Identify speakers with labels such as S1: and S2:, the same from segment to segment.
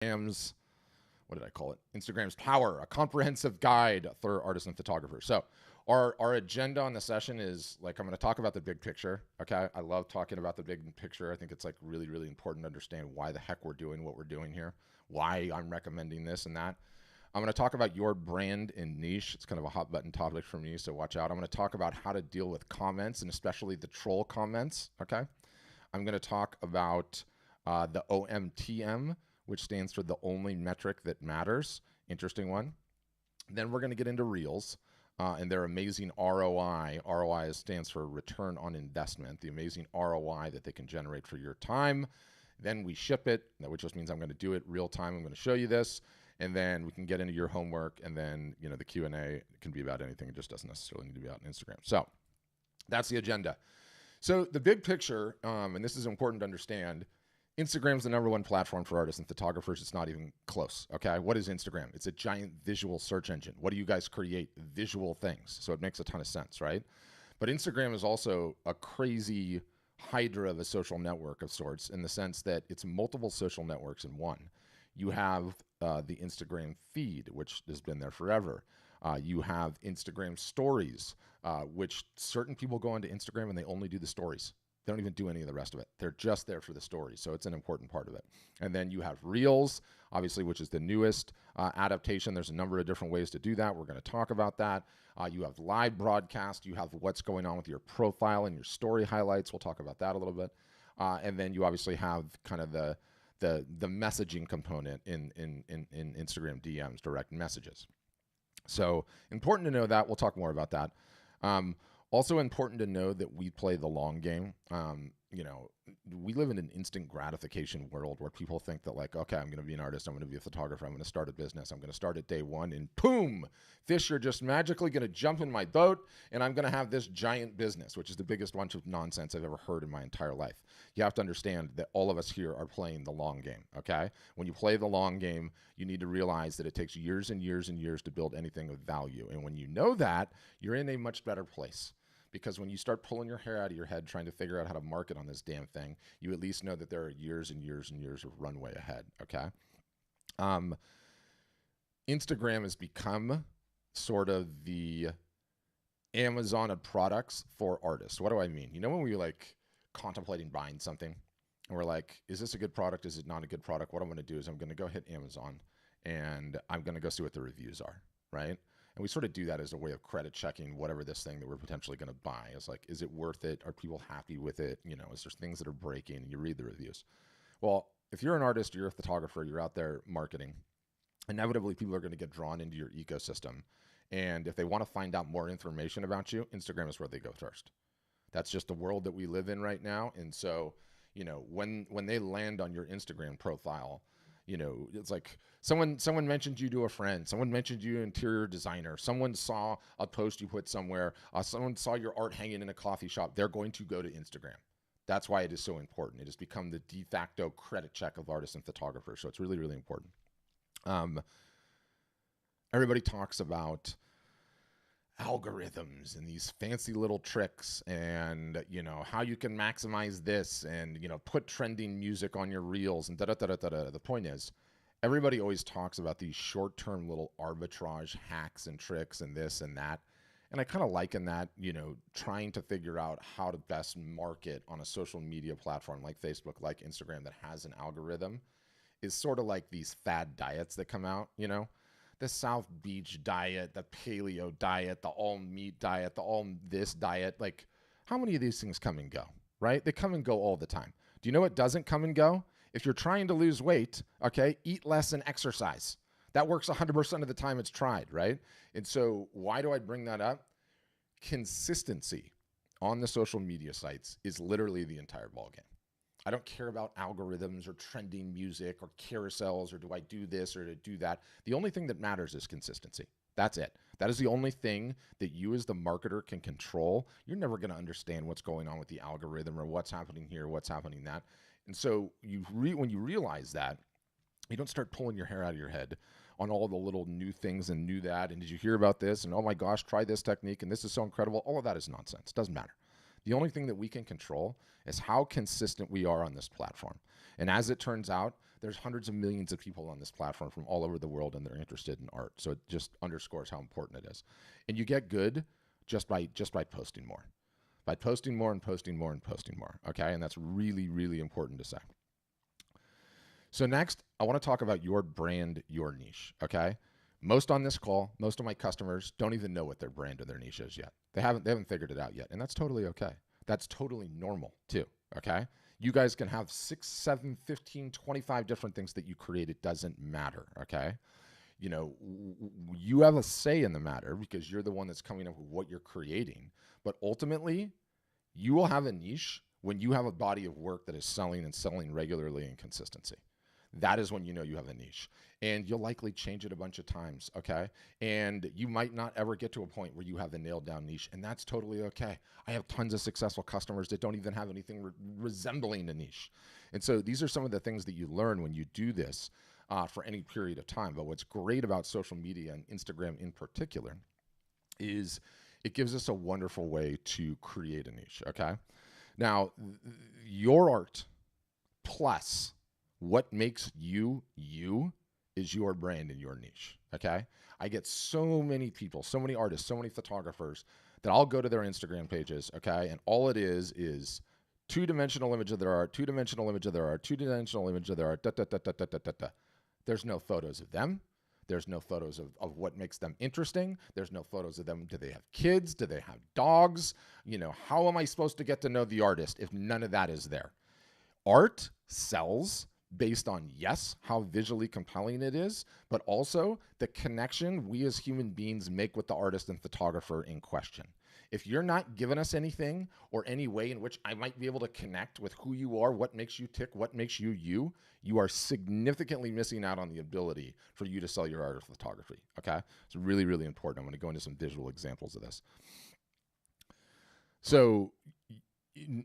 S1: Instagram's, what did I call it? Instagram's Power, a comprehensive guide for artists and photographers. So our agenda on the session is like, I'm going to talk about the big picture. Okay. I love talking about the big picture. I think it's like really, really important to understand why the heck we're doing what we're doing here, why I'm recommending this and that. I'm going to talk about your brand and niche. It's kind of a hot button topic for me, so watch out. I'm going to talk about how to deal with comments and especially the troll comments. Okay. I'm going to talk about the OMTM, which stands for the only metric that matters. Interesting one. Then we're going to get into Reels and their amazing ROI. ROI stands for return on investment, the amazing ROI that they can generate for your time. Then we ship it, which just means I'm going to do it real time. I'm going to show you this, and then we can get into your homework, and then the Q&A can be about anything. It just doesn't necessarily need to be about Instagram. So that's the agenda. So the big picture, and this is important to understand, Instagram's the #1 platform for artists and photographers. It's not even close, okay? What is Instagram? It's a giant visual search engine. What do you guys create? Visual things. So it makes a ton of sense, right? But Instagram is also a crazy hydra of a social network of sorts in the sense that it's multiple social networks in one. You have the Instagram feed, which has been there forever. You have Instagram stories, which certain people go onto Instagram and they only do the stories. They don't even do any of the rest of it. They're just there for the story. So it's an important part of it. And then you have Reels, obviously, which is the newest adaptation. There's a number of different ways to do that. We're going to talk about that. You have live broadcast. You have what's going on with your profile and your story highlights. We'll talk about that a little bit. And then you obviously have kind of the messaging component in Instagram DMs, direct messages. So important to know that. We'll talk more about that. Also important to know that we play the long game. We live in an instant gratification world where people think that like, okay, I'm going to be an artist. I'm going to be a photographer. I'm going to start a business. I'm going to start at day one and boom, fish are just magically going to jump in my boat and I'm going to have this giant business, which is the biggest bunch of nonsense I've ever heard in my entire life. You have to understand that all of us here are playing the long game, okay? When you play the long game, you need to realize that it takes years and years and years to build anything of value. And when you know that, you're in a much better place. Because when you start pulling your hair out of your head trying to figure out how to market on this damn thing, you at least know that there are years and years and years of runway ahead, okay? Instagram has become sort of the Amazon of products for artists. What do I mean? When we like contemplating buying something and we're like, is this a good product? Is it not a good product? What I'm going to do is I'm going to go hit Amazon and I'm going to go see what the reviews are, right? And we sort of do that as a way of credit checking whatever this thing that we're potentially going to buy is like, is it worth it? Are people happy with it? Is there things that are breaking? And you read the reviews. Well, if you're an artist, or you're a photographer, you're out there marketing, inevitably people are going to get drawn into your ecosystem. And if they want to find out more information about you, Instagram is where they go first. That's just the world that we live in right now. And so, when they land on your Instagram profile, it's like someone mentioned you to a friend, someone mentioned you interior designer, someone saw a post you put somewhere, someone saw your art hanging in a coffee shop, they're going to go to Instagram. That's why it is so important. It has become the de facto credit check of artists and photographers. So it's really, really important. Everybody talks about algorithms and these fancy little tricks and how you can maximize this and put trending music on your reels and da-da-da-da-da. The point is, everybody always talks about these short-term little arbitrage hacks and tricks and this and that, and I kind of liken that, trying to figure out how to best market on a social media platform like Facebook, like Instagram, that has an algorithm, is sort of like these fad diets that come out, the South Beach diet, the paleo diet, the all meat diet, the all this diet. Like, how many of these things come and go, right? They come and go all the time. Do you know what doesn't come and go? If you're trying to lose weight, okay, eat less and exercise. That works 100% of the time it's tried, right? And so why do I bring that up? Consistency on the social media sites is literally the entire ballgame. I don't care about algorithms or trending music or carousels or do I do this or to do that. The only thing that matters is consistency. That's it. That is the only thing that you as the marketer can control. You're never going to understand what's going on with the algorithm or what's happening here, what's happening that. And so when you realize that, you don't start pulling your hair out of your head on all the little new things and new that. And did you hear about this? And oh my gosh, try this technique. And this is so incredible. All of that is nonsense. Doesn't matter. The only thing that we can control is how consistent we are on this platform. And as it turns out, there's hundreds of millions of people on this platform from all over the world, and they're interested in art. So it just underscores how important it is. And you get good just by posting more. By posting more and posting more and posting more, okay? And that's really, really important to say. So next, I want to talk about your brand, your niche, okay? Most on this call, most of my customers don't even know what their brand or their niche is yet. They haven't figured it out yet, and that's totally okay. That's totally normal too, okay? You guys can have 6, 7, 15, 25 different things that you create. It doesn't matter, okay? You know, you have a say in the matter because you're the one that's coming up with what you're creating. But ultimately, you will have a niche when you have a body of work that is selling and selling regularly in consistency. That is when you know you have a niche. And you'll likely change it a bunch of times, okay? And you might not ever get to a point where you have the nailed down niche, and that's totally okay. I have tons of successful customers that don't even have anything resembling a niche. And so these are some of the things that you learn when you do this for any period of time. But what's great about social media and Instagram in particular is it gives us a wonderful way to create a niche, okay? Now, your art plus what makes you, you, is your brand and your niche, okay? I get so many people, so many artists, so many photographers that I'll go to their Instagram pages, okay? And all it is two-dimensional image of their art, two-dimensional image of their art, two-dimensional image of their art, da, da, da, da, da, da, da, da. There's no photos of them. There's no photos of what makes them interesting. There's no photos of them. Do they have kids? Do they have dogs? You know, how am I supposed to get to know the artist if none of that is there? Art sells based on, yes, how visually compelling it is, but also the connection we as human beings make with the artist and photographer in question. If you're not giving us anything or any way in which I might be able to connect with who you are, what makes you tick, what makes you you, you are significantly missing out on the ability for you to sell your art or photography, okay? It's really, really important. I'm going to go into some visual examples of this. So,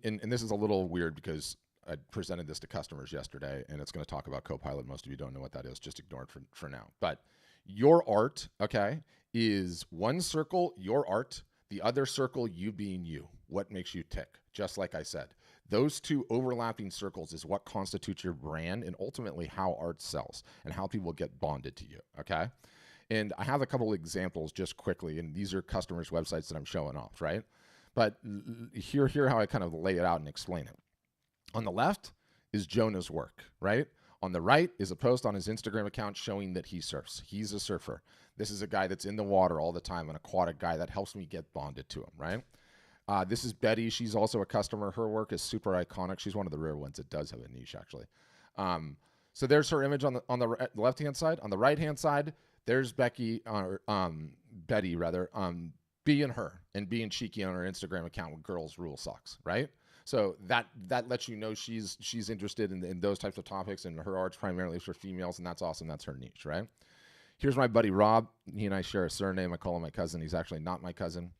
S1: and this is a little weird because I presented this to customers yesterday, and it's going to talk about Copilot. Most of you don't know what that is. Just ignore it for now. But your art, okay, is one circle, your art, the other circle, you being you. What makes you tick? Just like I said, those two overlapping circles is what constitutes your brand and ultimately how art sells and how people get bonded to you, okay? And I have a couple examples just quickly, and these are customers' websites that I'm showing off, right? But hear how I kind of lay it out and explain it. On the left is Jonah's work, right? On the right is a post on his Instagram account showing that he surfs. He's a surfer. This is a guy that's in the water all the time, an aquatic guy that helps me get bonded to him, right? This is Betty. She's also a customer. Her work is super iconic. She's one of the rare ones that does have a niche, actually. So there's her image on the left-hand side. On the right-hand side, there's Betty, being her and being cheeky on her Instagram account with girls rule socks, right? So that lets you know she's interested in those types of topics, and her art's primarily for females, and that's awesome. That's her niche, right? Here's my buddy Rob. He and I share a surname. I call him my cousin. He's actually not my cousin.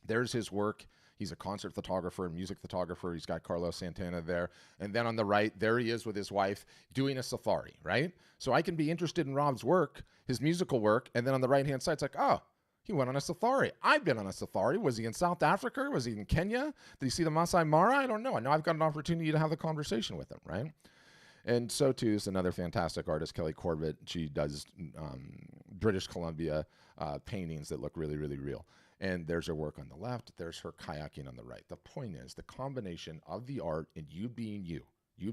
S1: There's his work. He's a concert photographer, music photographer. He's got Carlos Santana there. And then on the right, there he is with his wife doing a safari, right? So I can be interested in Rob's work, his musical work, and then on the right-hand side, it's like, oh, he went on a safari. I've been on a safari. Was he in South Africa? Was he in Kenya? Did he see the Masai Mara? I don't know. I know I've got an opportunity to have a conversation with him, right? And so, too, is another fantastic artist, Kelly Corbett. She does British Columbia paintings that look really, really real. And there's her work on the left. There's her kayaking on the right. The point is the combination of the art and you being you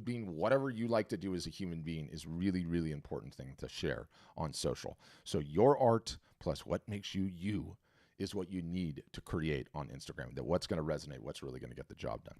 S1: being whatever you like to do as a human being is really, really important thing to share on social. So your art plus what makes you you is what you need to create on Instagram. That what's going to resonate, what's really going to get the job done.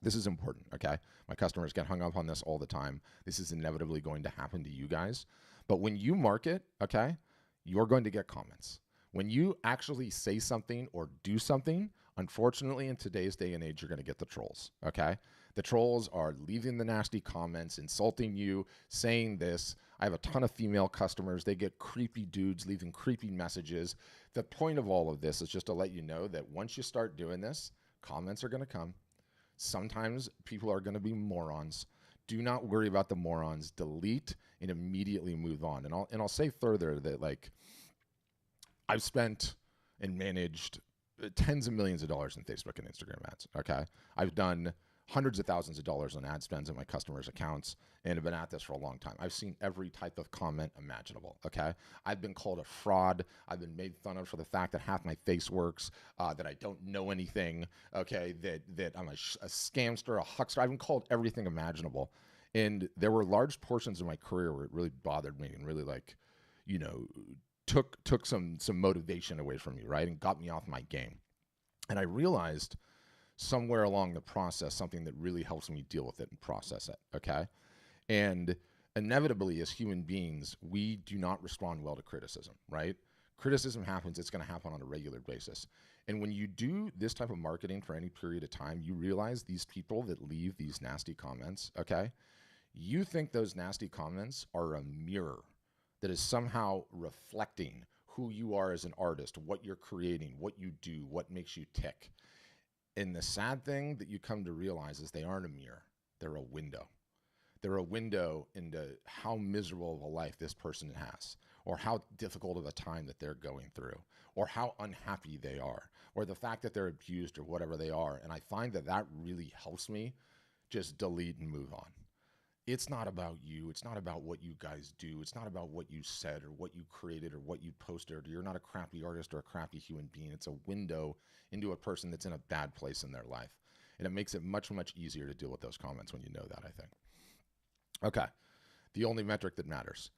S1: This is important, okay? My customers get hung up on this all the time. This is inevitably going to happen to you guys. But when you market, okay, you're going to get comments. When you actually say something or do something, unfortunately, in today's day and age, you're going to get the trolls, okay? The trolls are leaving the nasty comments, insulting you, saying this. I have a ton of female customers. They get creepy dudes leaving creepy messages. The point of all of this is just to let you know that once you start doing this, comments are going to come. Sometimes people are going to be morons. Do not worry about the morons. Delete and immediately move on. And I'll say further that, like, I've spent and managed tens of millions of dollars in Facebook and Instagram ads. Okay. I've done hundreds of thousands of dollars on ad spends in my customers' accounts and have been at this for a long time. I've seen every type of comment imaginable. Okay. I've been called a fraud. I've been made fun of for the fact that half my face works, that I don't know anything. Okay. That I'm a scamster, a huckster. I've been called everything imaginable. And there were large portions of my career where it really bothered me and really took some motivation away from me, right? And got me off my game. And I realized somewhere along the process, something that really helps me deal with it and process it, okay? And inevitably, as human beings, we do not respond well to criticism, right? Criticism happens, it's gonna happen on a regular basis. And when you do this type of marketing for any period of time, you realize these people that leave these nasty comments, okay? You think those nasty comments are a mirror that is somehow reflecting who you are as an artist, what you're creating, what you do, what makes you tick. And the sad thing that you come to realize is they aren't a mirror, they're a window. They're a window into how miserable of a life this person has, or how difficult of a time that they're going through, or how unhappy they are, or the fact that they're abused or whatever they are. And I find that that really helps me just delete and move on. It's not about you. It's not about what you guys do. It's not about what you said or what you created or what you posted. You're not a crappy artist or a crappy human being. It's a window into a person that's in a bad place in their life. And it makes it much, much easier to deal with those comments when you know that, I think. Okay. The only metric that matters.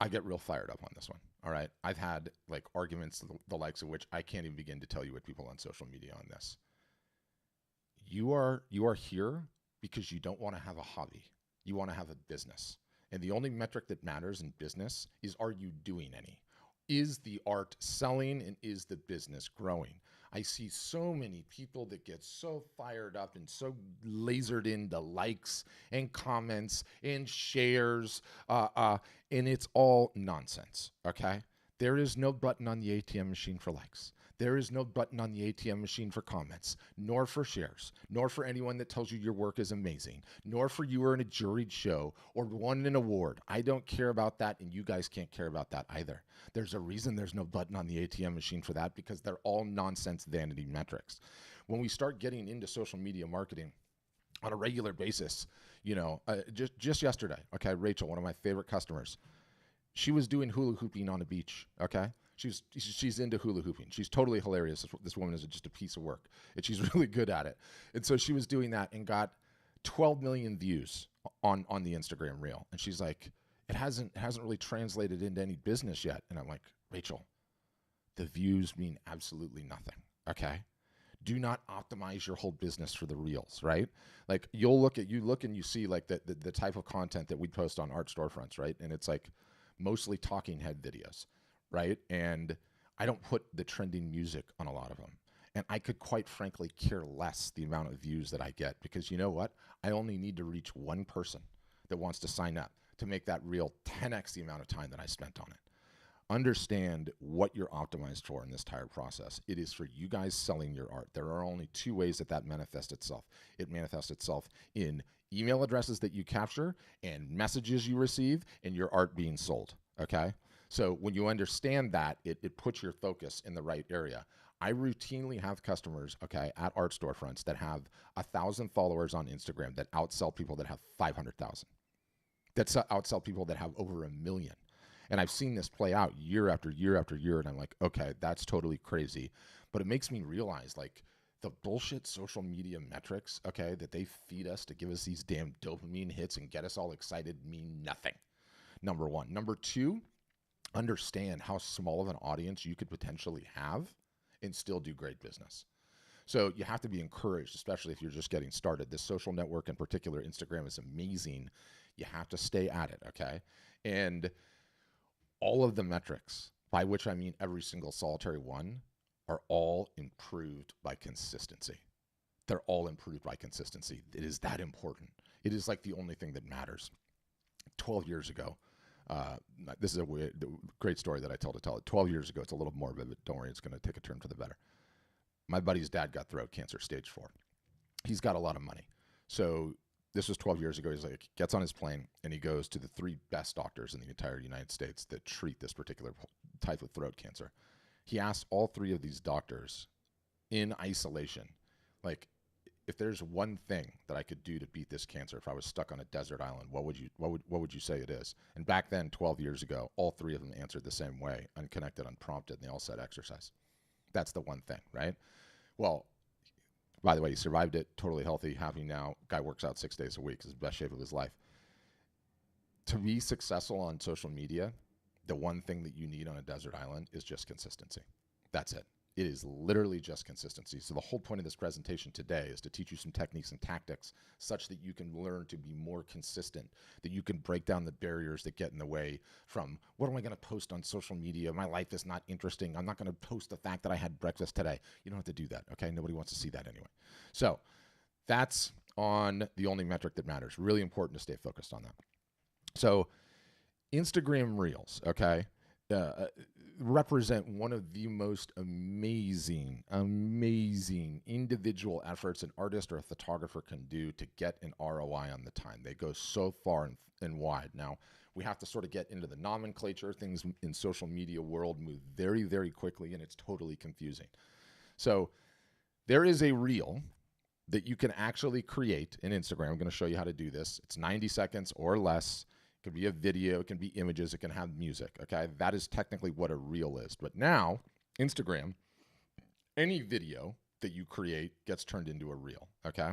S1: I get real fired up on this one. All right. I've had like arguments, the likes of which I can't even begin to tell you with people on social media on this. You are here because you don't want to have a hobby. You want to have a business. And the only metric that matters in business is, are you doing any? Is the art selling and is the business growing? I see so many people that get so fired up and so lasered into likes and comments and shares, and it's all nonsense, okay? There is no button on the ATM machine for likes. There is no button on the ATM machine for comments, nor for shares, nor for anyone that tells you your work is amazing, nor for you are in a juried show or won an award. I don't care about that, and you guys can't care about that either. There's a reason there's no button on the ATM machine for that, because they're all nonsense vanity metrics. When we start getting into social media marketing on a regular basis, just yesterday, okay, Rachel, one of my favorite customers, she was doing hula hooping on a beach, okay? She's into hula hooping. She's totally hilarious. This woman is just a piece of work, and she's really good at it. And so she was doing that and got 12 million views on the Instagram reel. And she's like, it hasn't really translated into any business yet. And I'm like, Rachel, the views mean absolutely nothing, okay? Do not optimize your whole business for the reels, right? Like you look and you see like the type of content that we post on art storefronts, right? And it's like mostly talking head videos, right? And I don't put the trending music on a lot of them. And I could quite frankly care less the amount of views that I get, because you know what? I only need to reach one person that wants to sign up to make that reel 10x the amount of time that I spent on it. Understand what you're optimized for in this entire process. It is for you guys selling your art. There are only two ways that manifests itself. It manifests itself in email addresses that you capture and messages you receive and your art being sold, okay? So when you understand that, it puts your focus in the right area. I routinely have customers, okay, at art storefronts that have 1,000 followers on Instagram that outsell people that have 500,000. That outsell people that have over 1 million. And I've seen this play out year after year after year, and I'm like, okay, that's totally crazy. But it makes me realize, like, the bullshit social media metrics, okay, that they feed us to give us these damn dopamine hits and get us all excited mean nothing, number one. Number two, understand how small of an audience you could potentially have and still do great business. So you have to be encouraged, especially if you're just getting started. This social network in particular, Instagram, is amazing. You have to stay at it, okay? And all of the metrics, by which I mean every single solitary one, are all improved by consistency. They're all improved by consistency. It is that important. It is like the only thing that matters. 12 years ago, this is a great story that I tell to tell it. 12 years ago, it's a little morbid, but don't worry, it's going to take a turn for the better. My buddy's dad got throat cancer, stage 4. He's got a lot of money. So this was 12 years ago. He's like, gets on his plane and he goes to the 3 best doctors in the entire United States that treat this particular type of throat cancer. He asked all three of these doctors in isolation, like, if there's one thing that I could do to beat this cancer, if I was stuck on a desert island, what would you say it is? And back then, 12 years ago, all three of them answered the same way, unconnected, unprompted, and they all said exercise. That's the one thing, right? Well, by the way, he survived it, totally healthy, happy now. Guy works out 6 days a week, is the best shape of his life. To be successful on social media, the one thing that you need on a desert island is just consistency. That's it. It is literally just consistency. So the whole point of this presentation today is to teach you some techniques and tactics such that you can learn to be more consistent, that you can break down the barriers that get in the way from, what am I going to post on social media? My life is not interesting. I'm not going to post the fact that I had breakfast today. You don't have to do that, okay? Nobody wants to see that anyway. So that's on the only metric that matters. Really important to stay focused on that. So Instagram Reels, okay? Represent one of the most amazing individual efforts an artist or a photographer can do to get an ROI on the time. They go so far and wide. Now, we have to sort of get into the nomenclature. Things in social media world move very, very quickly, and it's totally confusing. So there is a reel that you can actually create in Instagram. I'm going to show you how to do this. It's 90 seconds or less. It can be a video, it can be images, it can have music, okay? That is technically what a reel is. But now, Instagram, any video that you create gets turned into a reel, okay?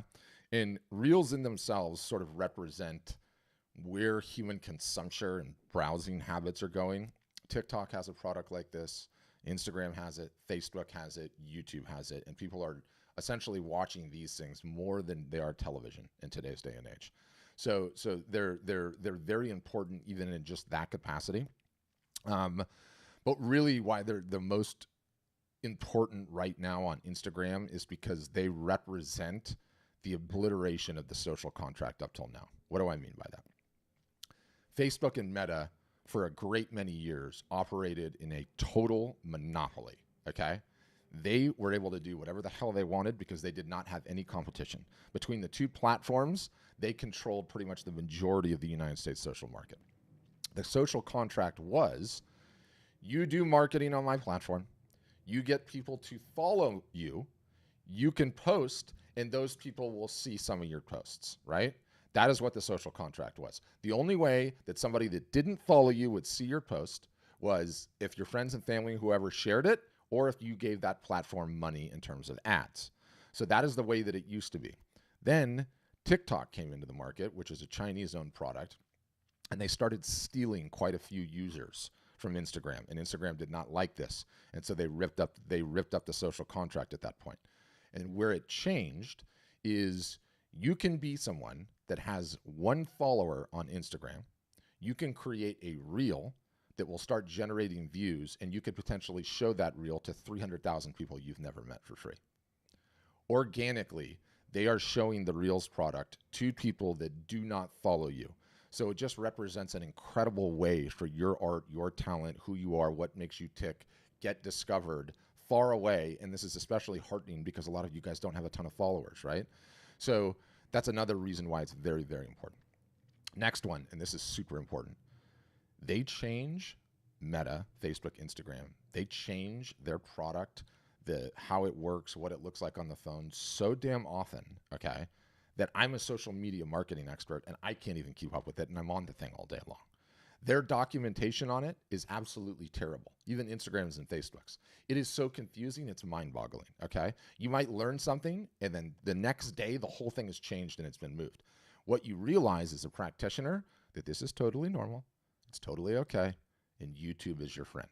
S1: And reels in themselves sort of represent where human consumption and browsing habits are going. TikTok has a product like this. Instagram has it. Facebook has it. YouTube has it. And people are essentially watching these things more than they are television in today's day and age. So they're very important even in just that capacity. But really why they're the most important right now on Instagram is because they represent the obliteration of the social contract up till now. What do I mean by that? Facebook and Meta for a great many years operated in a total monopoly, okay? They were able to do whatever the hell they wanted because they did not have any competition. Between the two platforms, they controlled pretty much the majority of the United States social market. The social contract was, you do marketing on my platform, you get people to follow you, you can post, and those people will see some of your posts, right? That is what the social contract was. The only way that somebody that didn't follow you would see your post was if your friends and family, whoever shared it, or if you gave that platform money in terms of ads. So that is the way that it used to be. Then TikTok came into the market, which is a Chinese-owned product, and they started stealing quite a few users from Instagram, and Instagram did not like this, and so they ripped up the social contract at that point. And where it changed is you can be someone that has one follower on Instagram, you can create a reel that will start generating views, and you could potentially show that reel to 300,000 people you've never met for free. Organically, they are showing the Reels product to people that do not follow you. So it just represents an incredible way for your art, your talent, who you are, what makes you tick, get discovered far away. And this is especially heartening because a lot of you guys don't have a ton of followers, right? So that's another reason why it's very, very important. Next one, and this is super important. They change Meta, Facebook, Instagram. They change their product, how it works, what it looks like on the phone so damn often, okay, that I'm a social media marketing expert and I can't even keep up with it, and I'm on the thing all day long. Their documentation on it is absolutely terrible, even Instagram's and Facebook's. It is so confusing, it's mind-boggling, okay? You might learn something, and then the next day, the whole thing has changed and it's been moved. What you realize as a practitioner, that this is totally normal, it's totally okay, and YouTube is your friend.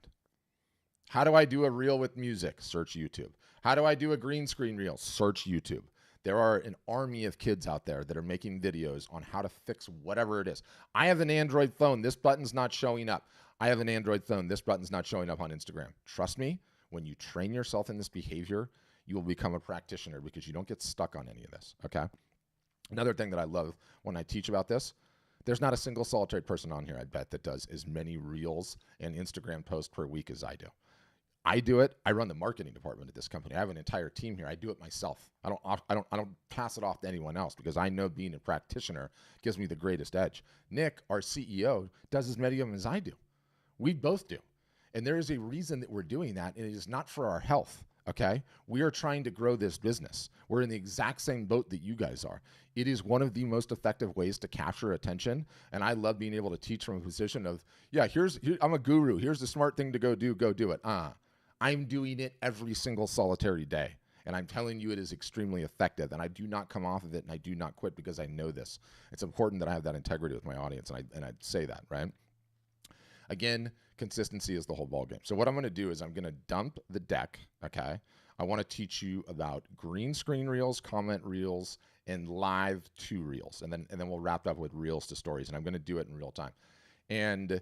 S1: How do I do a reel with music? Search YouTube. How do I do a green screen reel? Search YouTube. There are an army of kids out there that are making videos on how to fix whatever it is. I have an Android phone. This button's not showing up. I have an Android phone. This button's not showing up on Instagram. Trust me, when you train yourself in this behavior, you will become a practitioner because you don't get stuck on any of this, okay? Another thing that I love when I teach about this, there's not a single solitary person on here, I bet, that does as many reels and Instagram posts per week as I do. I do it. I run the marketing department at this company. I have an entire team here. I do it myself. I don't pass it off to anyone else because I know being a practitioner gives me the greatest edge. Nick, our CEO, does as many of them as I do. We both do. And there is a reason that we're doing that, and it is not for our health. Okay, we are trying to grow this business. We're in the exact same boat that you guys are. It is one of the most effective ways to capture attention, and I love being able to teach from a position of, yeah, I'm a guru. Here's the smart thing to go do it. I'm doing it every single solitary day, and I'm telling you it is extremely effective, and I do not come off of it, and I do not quit because I know this. It's important that I have that integrity with my audience, and I say that, right? Again, consistency is the whole ballgame. So what I'm going to do is I'm going to dump the deck, okay? I want to teach you about green screen reels, comment reels, and live to reels. And then we'll wrap up with reels to stories, and I'm going to do it in real time. And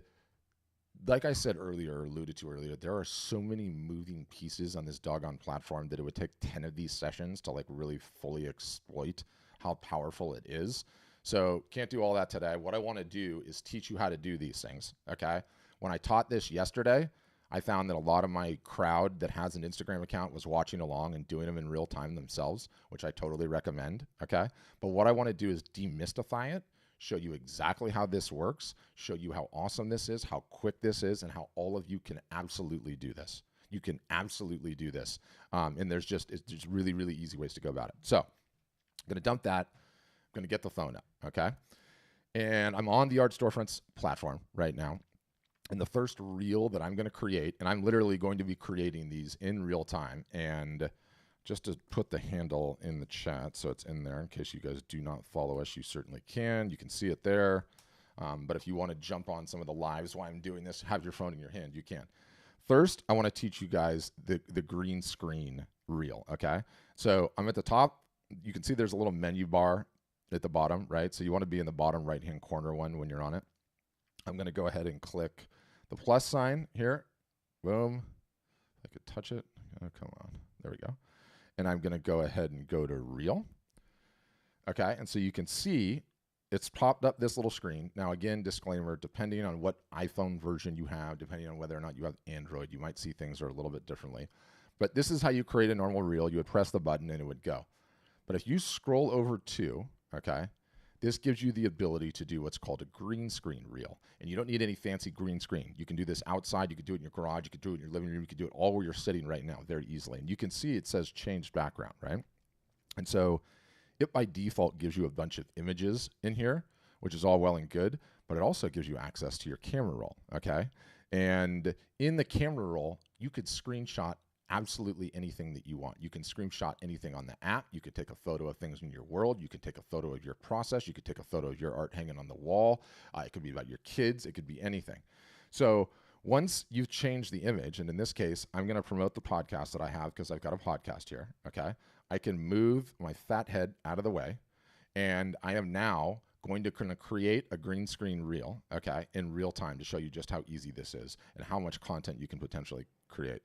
S1: like I said earlier, alluded to earlier, there are so many moving pieces on this doggone platform that it would take 10 of these sessions to like really fully exploit how powerful it is. So can't do all that today. What I want to do is teach you how to do these things, okay? When I taught this yesterday, I found that a lot of my crowd that has an Instagram account was watching along and doing them in real time themselves, which I totally recommend, okay? But what I want to do is demystify it, show you exactly how this works, show you how awesome this is, how quick this is, and how all of you can absolutely do this. You can absolutely do this. And there's just really, really easy ways to go about it. So I'm going to dump that. I'm going to get the phone up, okay? And I'm on the Art Storefronts platform right now. And the first reel that I'm going to create, and I'm literally going to be creating these in real time. And just to put the handle in the chat so it's in there in case you guys do not follow us, you certainly can. You can see it there. But if you want to jump on some of the lives while I'm doing this, have your phone in your hand, you can. First, I want to teach you guys the green screen reel, okay? So I'm at the top. You can see there's a little menu bar at the bottom, right? So you want to be in the bottom right-hand corner one when you're on it. I'm going to go ahead and click the plus sign here. Boom. If I could touch it. Oh, come on. There we go. And I'm going to go ahead and go to reel. Okay. And so you can see it's popped up this little screen. Now, again, disclaimer, depending on what iPhone version you have, depending on whether or not you have Android, you might see things are a little bit differently. But this is how you create a normal reel. You would press the button and it would go. But if you scroll over to, okay, this gives you the ability to do what's called a green screen reel. And you don't need any fancy green screen. You can do this outside. You can do it in your garage. You can do it in your living room. You can do it all where you're sitting right now very easily. And you can see it says change background, right? And so it by default gives you a bunch of images in here, which is all well and good, but it also gives you access to your camera roll, okay? And in the camera roll, you could screenshot absolutely anything that you want. You can screenshot anything on the app. You could take a photo of things in your world. You could take a photo of your process. You could take a photo of your art hanging on the wall. It could be about your kids. It could be anything. So once you've changed the image, and in this case, I'm going to promote the podcast that I have because I've got a podcast here, okay? I can move my fat head out of the way, and I am now going to create a green screen reel, okay, in real time to show you just how easy this is and how much content you can potentially create.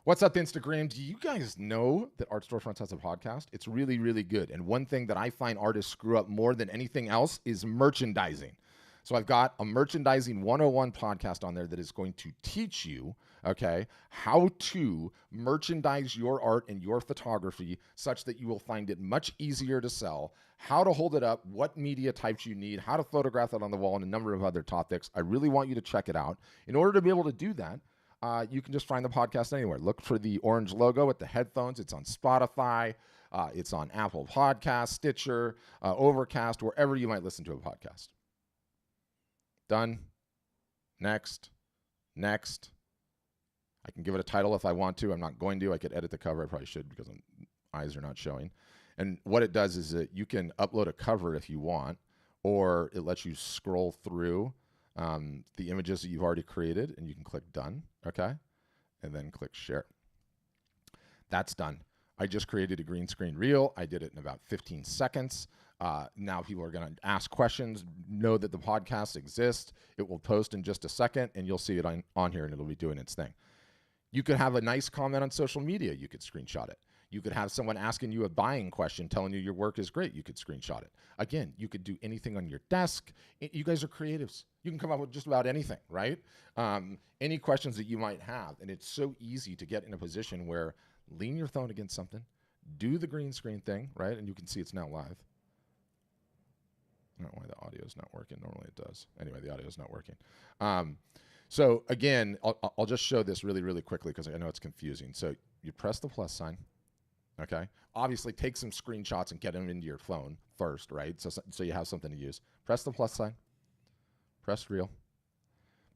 S1: What's up, Instagram? Do you guys know that Art Storefronts has a podcast? It's really, really good. And one thing that I find artists screw up more than anything else is merchandising. So I've got a merchandising 101 podcast on there that is going to teach you, okay, how to merchandise your art and your photography such that you will find it much easier to sell, how to hold it up, what media types you need, how to photograph it on the wall, and a number of other topics. I really want you to check it out. In order to be able to do that, you can just find the podcast anywhere. Look for the orange logo with the headphones. It's on Spotify. It's on Apple Podcasts, Stitcher, Overcast, wherever you might listen to a podcast. Done. Next. Next. I can give it a title if I want to. I'm not going to. I could edit the cover. I probably should because my eyes are not showing. And what it does is that you can upload a cover if you want, or it lets you scroll through the images that you've already created, and you can click done, okay? And then click share. That's done. I just created a green screen reel. I did it in about 15 seconds. Now people are going to ask questions, know that the podcast exists. It will post in just a second, and you'll see it on here, and it'll be doing its thing. You could have a nice comment on social media. You could screenshot it. You could have someone asking you a buying question, telling you your work is great. You could screenshot it. Again, you could do anything on your desk. You guys are creatives. You can come up with just about anything, right? Any questions that you might have. And it's so easy to get in a position where lean your phone against something, do the green screen thing, right? And you can see it's now live. I don't know why the audio is not working. Normally it does. Anyway, the audio is not working. So again, I'll just show this really, really quickly because I know it's confusing. So you press the plus sign. Okay. Obviously, take some screenshots and get them into your phone first, right? So you have something to use. Press the plus sign. Press reel.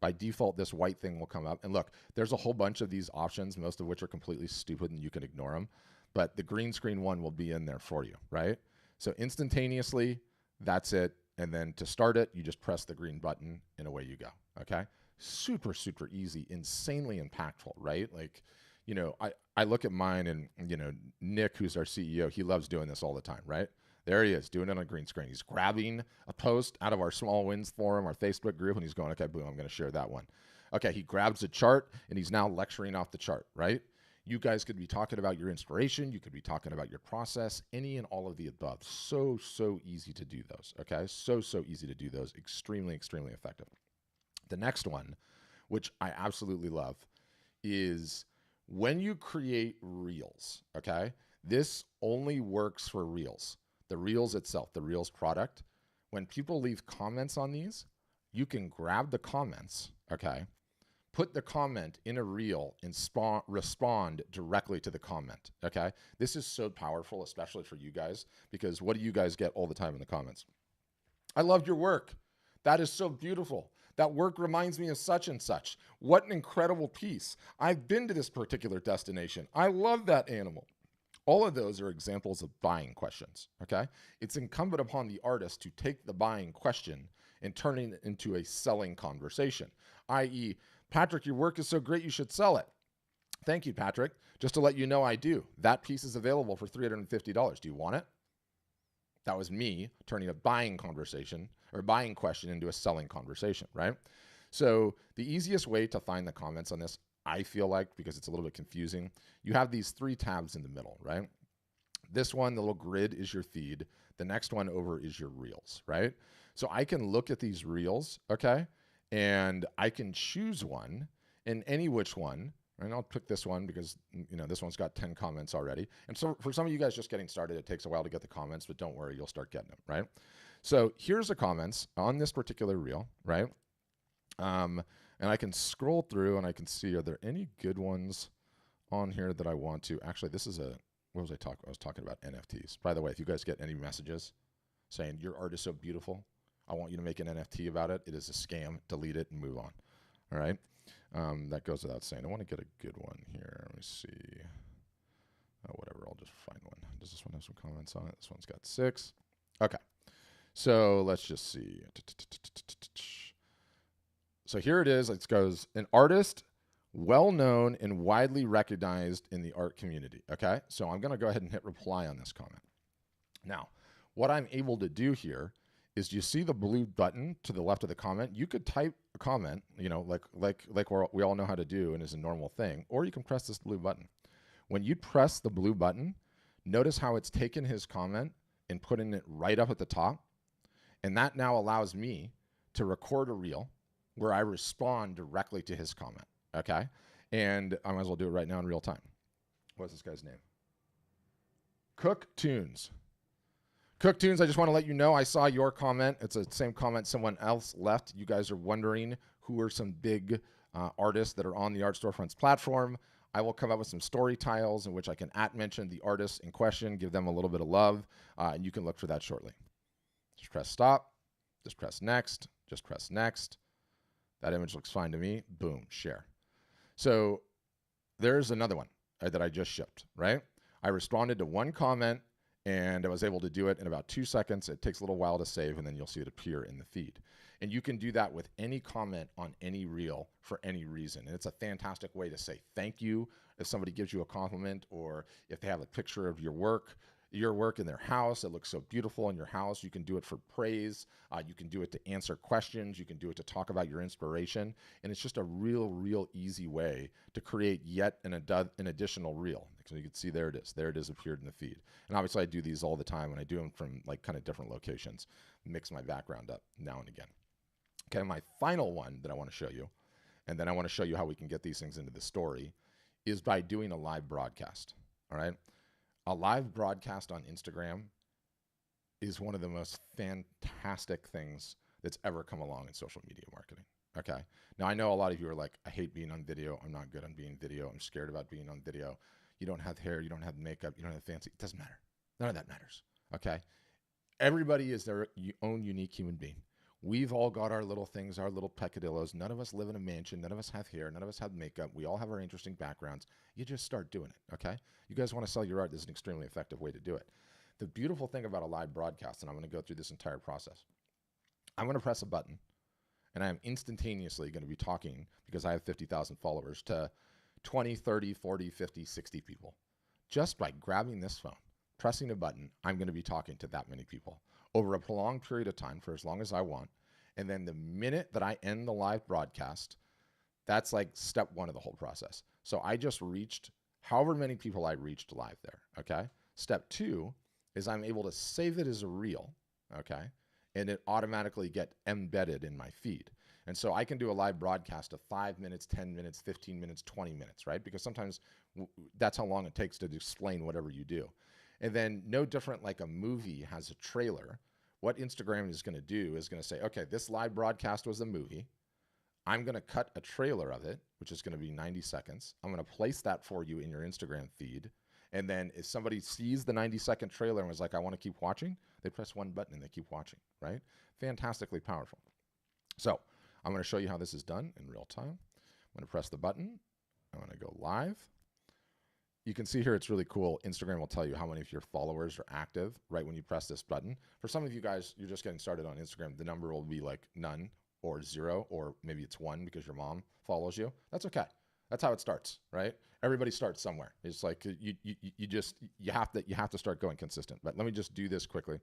S1: By default, this white thing will come up. And look, there's a whole bunch of these options, most of which are completely stupid and you can ignore them. But the green screen one will be in there for you, right? So instantaneously, that's it. And then to start it, you just press the green button and away you go, okay? Super, super easy, insanely impactful, right? Like, you know, I look at mine and, you know, Nick, who's our CEO, he loves doing this all the time, right? There he is, doing it on a green screen. He's grabbing a post out of our Small Wins Forum, our Facebook group, and he's going, okay, boom, I'm going to share that one. Okay, he grabs a chart, and he's now lecturing off the chart, right? You guys could be talking about your inspiration. You could be talking about your process, any and all of the above. So, so easy to do those, okay? So, so easy to do those. Extremely, extremely effective. The next one, which I absolutely love, is when you create reels, okay? This only works for reels. The reels itself, the reels product. When people leave comments on these, you can grab the comments, okay? Put the comment in a reel and respond directly to the comment, okay? This is so powerful, especially for you guys, because what do you guys get all the time in the comments? I loved your work. That is so beautiful. That work reminds me of such and such. What an incredible piece. I've been to this particular destination. I love that animal. All of those are examples of buying questions, okay? It's incumbent upon the artist to take the buying question and turn it into a selling conversation, i.e., Patrick, your work is so great, you should sell it. Thank you, Patrick. Just to let you know, I do. That piece is available for $350. Do you want it? That was me turning a buying conversation or buying question into a selling conversation, right? So the easiest way to find the comments on this, I feel like, because it's a little bit confusing, you have these 3 tabs in the middle, right? This one, the little grid, is your feed. The next one over is your reels, right? So I can look at these reels, okay? And I can choose one, and any which one, and I'll pick this one because, you know, this one's got 10 comments already. And so for some of you guys just getting started, it takes a while to get the comments, but don't worry, you'll start getting them, right? So here's the comments on this particular reel, right? And I can scroll through and I can see, are there any good ones on here that I want to? Actually, this is what was I talking? I was talking about NFTs. By the way, if you guys get any messages saying your art is so beautiful, I want you to make an NFT about it. It is a scam. Delete it and move on. All right? That goes without saying. I want to get a good one here. Let me see. Oh, whatever. I'll just find one. Does this one have some comments on it? This one's got 6. Okay. So let's just see. So here it is. It goes, an artist well-known and widely recognized in the art community. Okay? So I'm going to go ahead and hit reply on this comment. Now, what I'm able to do here is, you see the blue button to the left of the comment? You could type a comment, you know, like we all know how to do and is a normal thing, or you can press this blue button. When you press the blue button, notice how it's taken his comment and putting it right up at the top. And that now allows me to record a reel where I respond directly to his comment, okay? And I might as well do it right now in real time. What's this guy's name? Cook Tunes. Cook Tunes, I just want to let you know I saw your comment. It's the same comment someone else left. You guys are wondering who are some big artists that are on the Art Storefronts platform. I will come up with some story tiles in which I can mention the artists in question, give them a little bit of love, and you can look for that shortly. Just press stop, just press next, just press next. That image looks fine to me. Boom, share. So there's another one that I just shipped, right? I responded to one comment, and I was able to do it in about 2 seconds. It takes a little while to save, and then you'll see it appear in the feed. And you can do that with any comment on any reel for any reason. And it's a fantastic way to say thank you if somebody gives you a compliment, or if they have a picture of your work in their house. It looks so beautiful in your house. You can do it for praise. You can do it to answer questions. You can do it to talk about your inspiration. And it's just a real easy way to create yet an additional reel. So you can see there it is. There it is, appeared in the feed. And obviously I do these all the time, and I do them from like kind of different locations, mix my background up now and again. Okay, my final one that I want to show you, and then I want to show you how we can get these things into the story, is by doing a live broadcast. All right? A live broadcast on Instagram is one of the most fantastic things that's ever come along in social media marketing. Okay. Now, I know a lot of you are like, I hate being on video. I'm not good on being video. I'm scared about being on video. You don't have hair. You don't have makeup. You don't have fancy. It doesn't matter. None of that matters. Okay. Everybody is their own unique human being. We've all got our little things, our little peccadillos. None of us live in a mansion. None of us have hair. None of us have makeup. We all have our interesting backgrounds. You just start doing it. Okay. You guys want to sell your art. This is an extremely effective way to do it. The beautiful thing about a live broadcast, and I'm going to go through this entire process, I'm going to press a button, and I am instantaneously going to be talking, because I have 50,000 followers, to 20, 30, 40, 50, 60 people. Just by grabbing this phone, pressing a button, I'm going to be talking to that many people over a prolonged period of time for as long as I want. And then the minute that I end the live broadcast, that's like step one of the whole process. So I just reached however many people I reached live there. Okay. Step two is I'm able to save it as a reel. Okay. And it automatically get embedded in my feed. And so I can do a live broadcast of 5 minutes, 10 minutes, 15 minutes, 20 minutes, right? Because sometimes that's how long it takes to explain whatever you do. And then no different like a movie has a trailer. What Instagram is going to do is going to say, okay, this live broadcast was a movie. I'm going to cut a trailer of it, which is going to be 90 seconds. I'm going to place that for you in your Instagram feed. And then if somebody sees the 90-second trailer and was like, I want to keep watching, they press one button and they keep watching, right? Fantastically powerful. So I'm going to show you how this is done in real time. I'm going to press the button. I'm going to go live. You can see here it's really cool. Instagram will tell you how many of your followers are active right when you press this button. For some of you guys, you're just getting started on Instagram. The number will be like none or 0, or maybe it's 1 because your mom follows you. That's okay. That's how it starts, right? Everybody starts somewhere. It's like you have to start going consistent. But let me just do this quickly.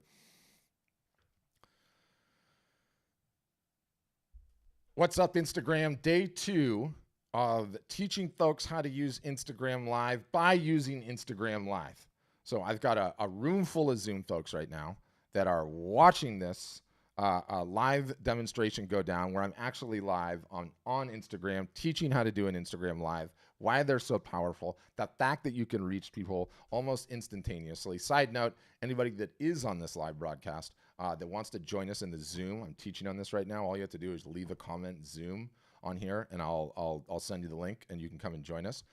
S1: What's up, Instagram? Day 2 of teaching folks how to use Instagram Live by using Instagram Live. So I've got a room full of Zoom folks right now that are watching this live demonstration go down, where I'm actually live on Instagram teaching how to do an Instagram Live, why they're so powerful, the fact that you can reach people almost instantaneously. Side note, anybody that is on this live broadcast that wants to join us in the Zoom, I'm teaching on this right now. All you have to do is leave a comment Zoom on here, and I'll send you the link, and you can come and join us.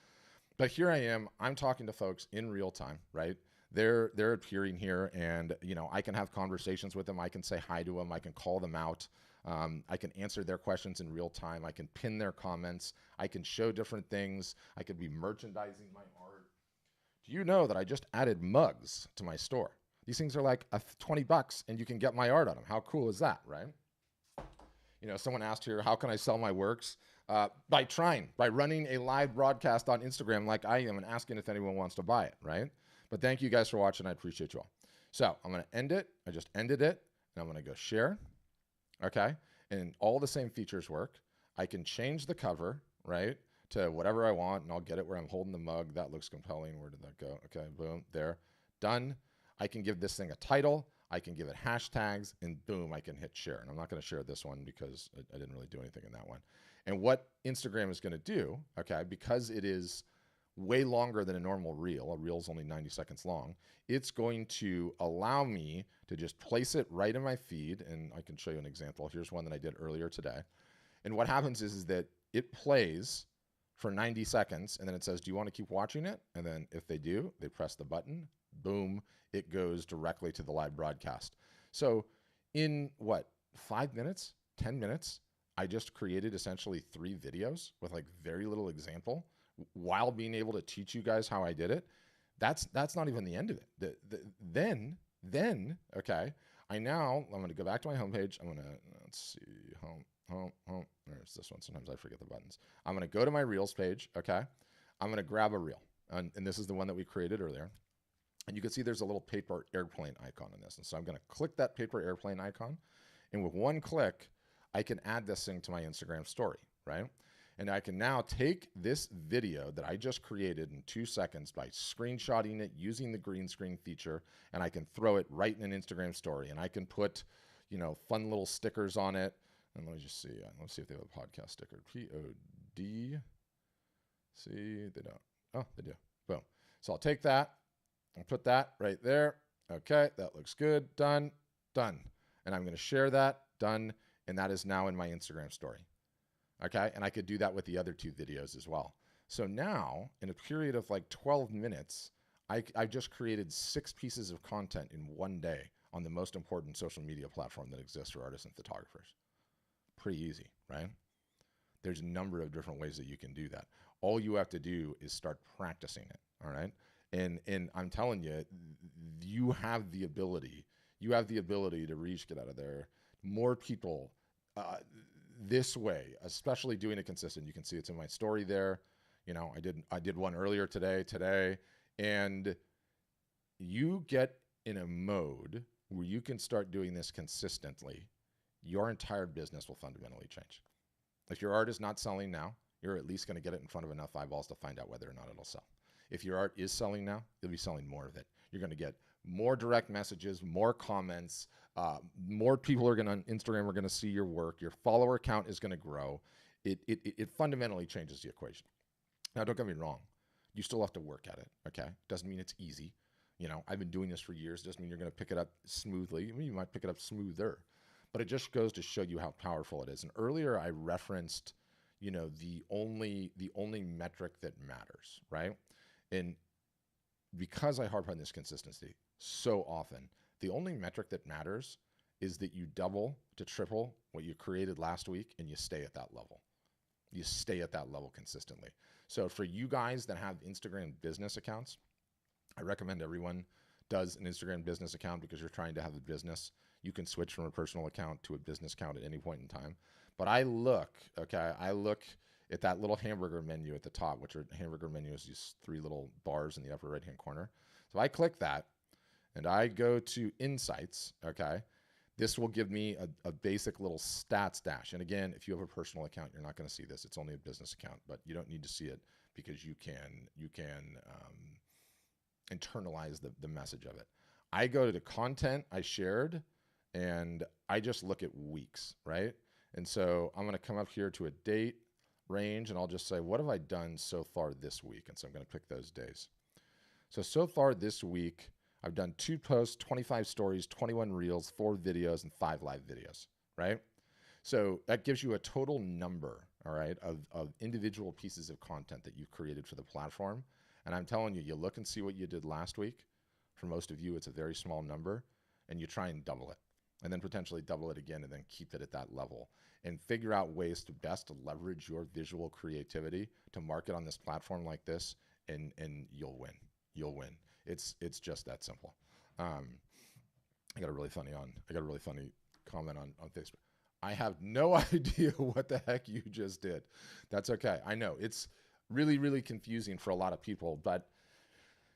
S1: But here I am. I'm talking to folks in real time, right? They're appearing here, and I can have conversations with them. I can say hi to them. I can call them out. I can answer their questions in real time. I can pin their comments. I can show different things. I could be merchandising my art. Do you know that I just added mugs to my store? These things are like $20, and you can get my art on them. How cool is that, right? Someone asked here, how can I sell my works? By running a live broadcast on Instagram like I am and asking if anyone wants to buy it, right? But thank you guys for watching. I appreciate you all. So I'm going to end it. I just ended it, and I'm going to go share. Okay. And all the same features work. I can change the cover, right, to whatever I want, and I'll get it where I'm holding the mug. That looks compelling. Where did that go? Okay. Boom. There. Done. I can give this thing a title. I can give it hashtags, and boom, I can hit share. And I'm not going to share this one because I didn't really do anything in that one. And what Instagram is going to do, okay, because it is way longer than a normal reel. A reel is only 90 seconds long. It's going to allow me to just place it right in my feed, and I can show you an example. Here's one that I did earlier today. And what happens is that it plays for 90 seconds, and then it says, do you want to keep watching it? And then if they do, they press the button, boom, it goes directly to the live broadcast. So in 5 minutes, 10 minutes, I just created essentially 3 videos with like very little example, while being able to teach you guys how I did it. That's not even the end of it. Then, okay, I'm going to go back to my homepage. I'm going to, let's see, home. There's this one. Sometimes I forget the buttons. I'm going to go to my Reels page, okay? I'm going to grab a reel, and this is the one that we created earlier. And you can see there's a little paper airplane icon in this. And so I'm going to click that paper airplane icon, and with one click, I can add this thing to my Instagram story, right? And I can now take this video that I just created in 2 seconds by screenshotting it using the green screen feature, and I can throw it right in an Instagram story. And I can put, fun little stickers on it. And let me just see. Let's see if they have a podcast sticker. P-O-D. See, they don't. Oh, they do. Boom. So I'll take that and put that right there. Okay, that looks good. Done, done. And I'm going to share that, done. And that is now in my Instagram story. Okay, and I could do that with the other 2 videos as well. So now, in a period of like 12 minutes, I just created 6 pieces of content in one day on the most important social media platform that exists for artists and photographers. Pretty easy, right? There's a number of different ways that you can do that. All you have to do is start practicing it, all right? And I'm telling you, you have the ability. You have the ability to reach, get out of there, more people this way, especially doing it consistent. You can see it's in my story there. You know, I did one earlier today, and you get in a mode where you can start doing this consistently. Your entire business will fundamentally change. If your art is not selling now, you're at least going to get it in front of enough eyeballs to find out whether or not it'll sell. If your art is selling now, you'll be selling more of it. You're going to get more direct messages, more comments, more people are going to, on Instagram are going to see your work. Your follower count is going to grow. It fundamentally changes the equation. Now, don't get me wrong. You still have to work at it, okay? Doesn't mean it's easy. You know, I've been doing this for years. Doesn't mean you're going to pick it up smoothly. I mean, you might pick it up smoother. But it just goes to show you how powerful it is. And earlier I referenced, you know, the only metric that matters, right? And because I harp on this consistency so often, the only metric that matters is that you double to triple what you created last week and you stay at that level. You stay at that level consistently. So for you guys that have Instagram business accounts, I recommend everyone does an Instagram business account because you're trying to have a business. You can switch from a personal account to a business account at any point in time. But I look at that little hamburger menu at the top, which are hamburger menus, these 3 little bars in the upper right-hand corner. So I click that and I go to Insights, okay? This will give me a basic little stats dash. And again, if you have a personal account, you're not going to see this. It's only a business account, but you don't need to see it because you can internalize the message of it. I go to the content I shared and I just look at weeks, right? And so I'm going to come up here to a date range and I'll just say, what have I done so far this week? And so I'm going to pick those days. So far this week, I've done 2 posts, 25 stories, 21 reels, 4 videos, and 5 live videos, right? So that gives you a total number, all right, of individual pieces of content that you've created for the platform. And I'm telling you, you look and see what you did last week. For most of you, it's a very small number, and you try and double it, and then potentially double it again, and then keep it at that level, and figure out ways to best leverage your visual creativity to market on this platform like this, and you'll win. You'll win. It's just that simple. I got a really funny comment on Facebook. I have no idea what the heck you just did. That's okay. I know it's really, really confusing for a lot of people, but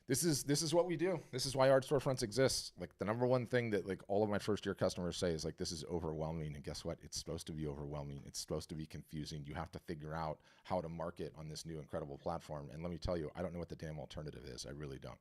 S1: this is what we do. This is why Art Storefronts exists. Like the number one thing that like all of my first year customers say is like, this is overwhelming. And guess what? It's supposed to be overwhelming. It's supposed to be confusing. You have to figure out how to market on this new incredible platform. And let me tell you, I don't know what the damn alternative is. I really don't.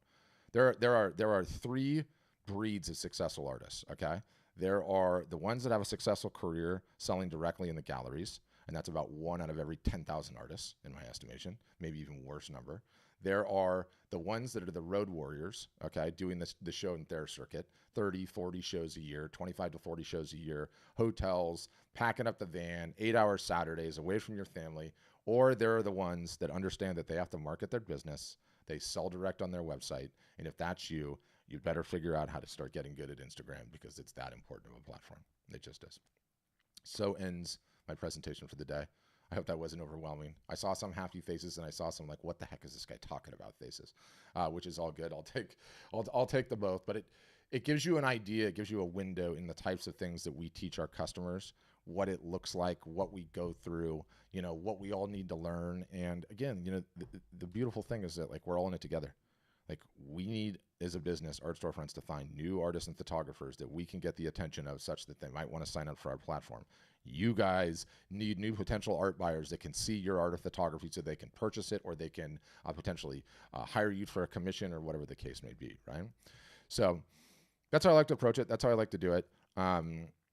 S1: There are 3 breeds of successful artists, okay? There are the ones that have a successful career selling directly in the galleries, and that's about 1 out of every 10,000 artists in my estimation, maybe even worse number. There are the ones that are the road warriors, okay, doing the show and their circuit, 30, 40 shows a year, 25 to 40 shows a year, hotels, packing up the van, 8-hour Saturdays away from your family. Or there are the ones that understand that they have to market their business. They sell direct on their website. And if that's you, you'd better figure out how to start getting good at Instagram because it's that important of a platform. It just is. So ends my presentation for the day. I hope that wasn't overwhelming. I saw some happy faces and I saw some like, what the heck is this guy talking about faces, which is all good. I'll take the both, but it gives you an idea. It gives you a window in the types of things that we teach our customers, what it looks like, what we go through, you know, what we all need to learn. And again, you know, the beautiful thing is that like, we're all in it together. Like we need as a business, Art Storefronts, to find new artists and photographers that we can get the attention of such that they might want to sign up for our platform. You guys need new potential art buyers that can see your art of photography so they can purchase it or they can potentially hire you for a commission or whatever the case may be, right? So that's how I like to approach it. That's how I like to do it.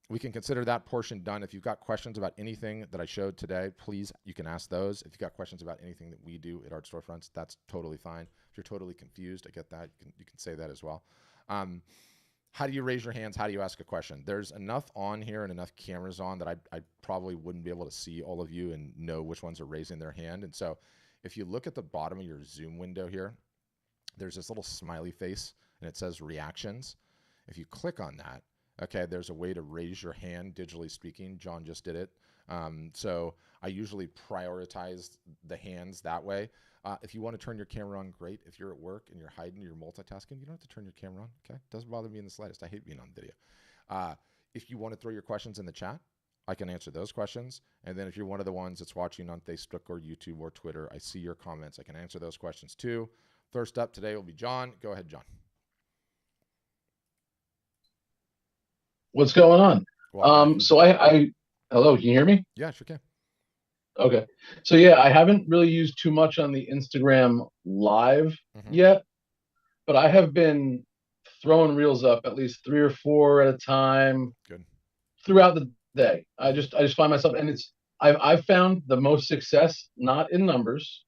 S1: We can consider that portion done. If you've got questions about anything that I showed today, please, you can ask those. If you've got questions about anything that we do at Art Storefronts, that's totally fine. If you're totally confused, I get that. You can say that as well. How do you raise your hands? How do you ask a question? There's enough on here and enough cameras on that I probably wouldn't be able to see all of you and know which ones are raising their hand. And so if you look at the bottom of your Zoom window here, there's this little smiley face and it says reactions. If you click on that, okay, there's a way to raise your hand, digitally speaking. John just did it. So I usually prioritize the hands that way. If you want to turn your camera on, great. If you're at work and you're hiding, you're multitasking, you don't have to turn your camera on, okay? Doesn't bother me in the slightest. I hate being on video. If you want to throw your questions in the chat, I can answer those questions. And then if you're one of the ones that's watching on Facebook or YouTube or Twitter, I see your comments. I can answer those questions too. First up today will be John. Go ahead, John.
S2: What's going on? So hello, can you hear me?
S1: Yeah, sure can.
S2: Okay. So yeah, I haven't really used too much on the Instagram live yet, but I have been throwing reels up at least 3 or 4 at a time.
S1: Good.
S2: Throughout the day. I just find myself, and I've found the most success not in numbers,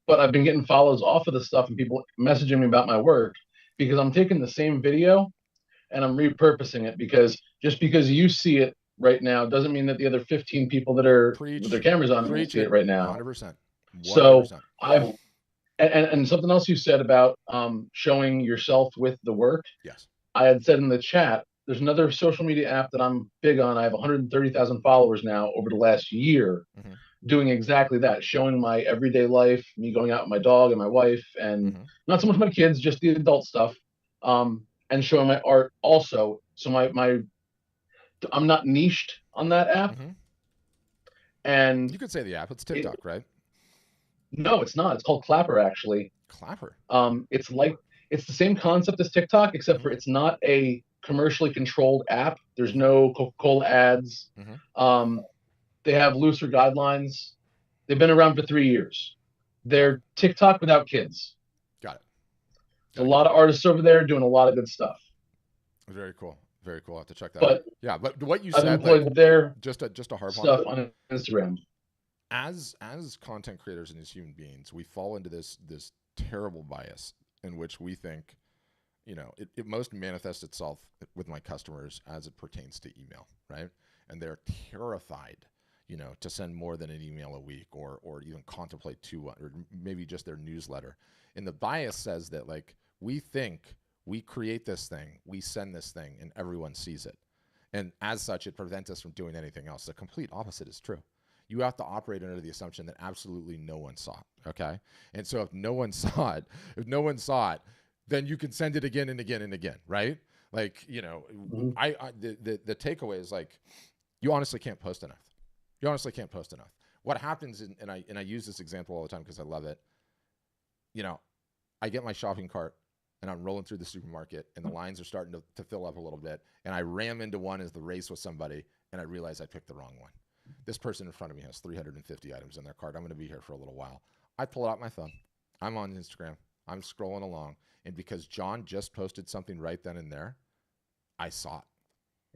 S2: but I've been getting follows off of the stuff and people messaging me about my work because I'm taking the same video and I'm repurposing it, because just because you see it right now doesn't mean that the other 15 people that are with their cameras on will see it right now.
S1: 100%. 100%.
S2: So I've and something else you said about showing yourself with the work.
S1: Yes.
S2: I had said in the chat, there's another social media app that I'm big on. I have 130,000 followers now over the last year, doing exactly that, showing my everyday life, me going out with my dog and my wife, and not so much my kids, just the adult stuff. And showing my art also. So I'm not niched on that app. And
S1: you could say the app. It's TikTok, right?
S2: No, it's not. It's called Clapper, actually.
S1: Clapper.
S2: It's the same concept as TikTok, except for it's not a commercially controlled app. There's no Coca-Cola ads. They have looser guidelines. They've been around for 3 years. They're TikTok without kids.
S1: Got it.
S2: A lot of artists over there doing a lot of good stuff.
S1: Very cool. Very cool. I have to check that out. Yeah, but what you said,
S2: I've employed their
S1: just a hard
S2: stuff on Instagram.
S1: As content creators and as human beings, we fall into this terrible bias in which we think, it most manifests itself with my customers as it pertains to email, right? And they're terrified, to send more than an email a week or even contemplate 2 or maybe just their newsletter. And the bias says that we think we create this thing, we send this thing, and everyone sees it. And as such, it prevents us from doing anything else. The complete opposite is true. You have to operate under the assumption that absolutely no one saw it, okay? And so if no one saw it, then you can send it again and again and again, right? The takeaway is you honestly can't post enough. You honestly can't post enough. What happens, and I use this example all the time because I love it. I get my shopping cart and I'm rolling through the supermarket and the lines are starting to fill up a little bit, and I ram into one as the race with somebody, and I realize I picked the wrong one. This person in front of me has 350 items in their cart. I'm going to be here for a little while. I pull out my phone. I'm on Instagram. I'm scrolling along. And because John just posted something right then and there, I saw it.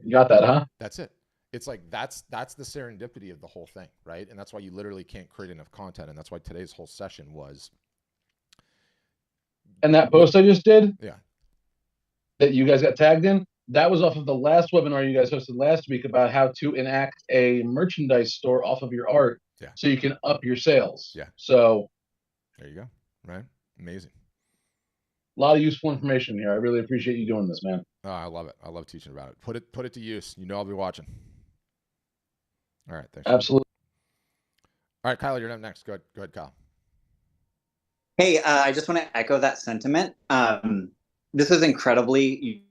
S2: You got that, huh?
S1: That's it. It's that's the serendipity of the whole thing, right? And that's why you literally can't create enough content. And that's why today's whole session was.
S2: And that post I just did,
S1: yeah,
S2: that you guys got tagged in, that was off of the last webinar you guys hosted last week about how to enact a merchandise store off of your art, so you can up your sales.
S1: Yeah.
S2: So
S1: there you go. Right. Amazing.
S2: A lot of useful information here. I really appreciate you doing this, man.
S1: Oh, I love it. I love teaching about it. Put it to use. I'll be watching. All right. Thanks.
S2: Absolutely.
S1: All right, Kyle, you're up next. Go ahead, Kyle.
S3: Hey, I just want to echo that sentiment. This is incredibly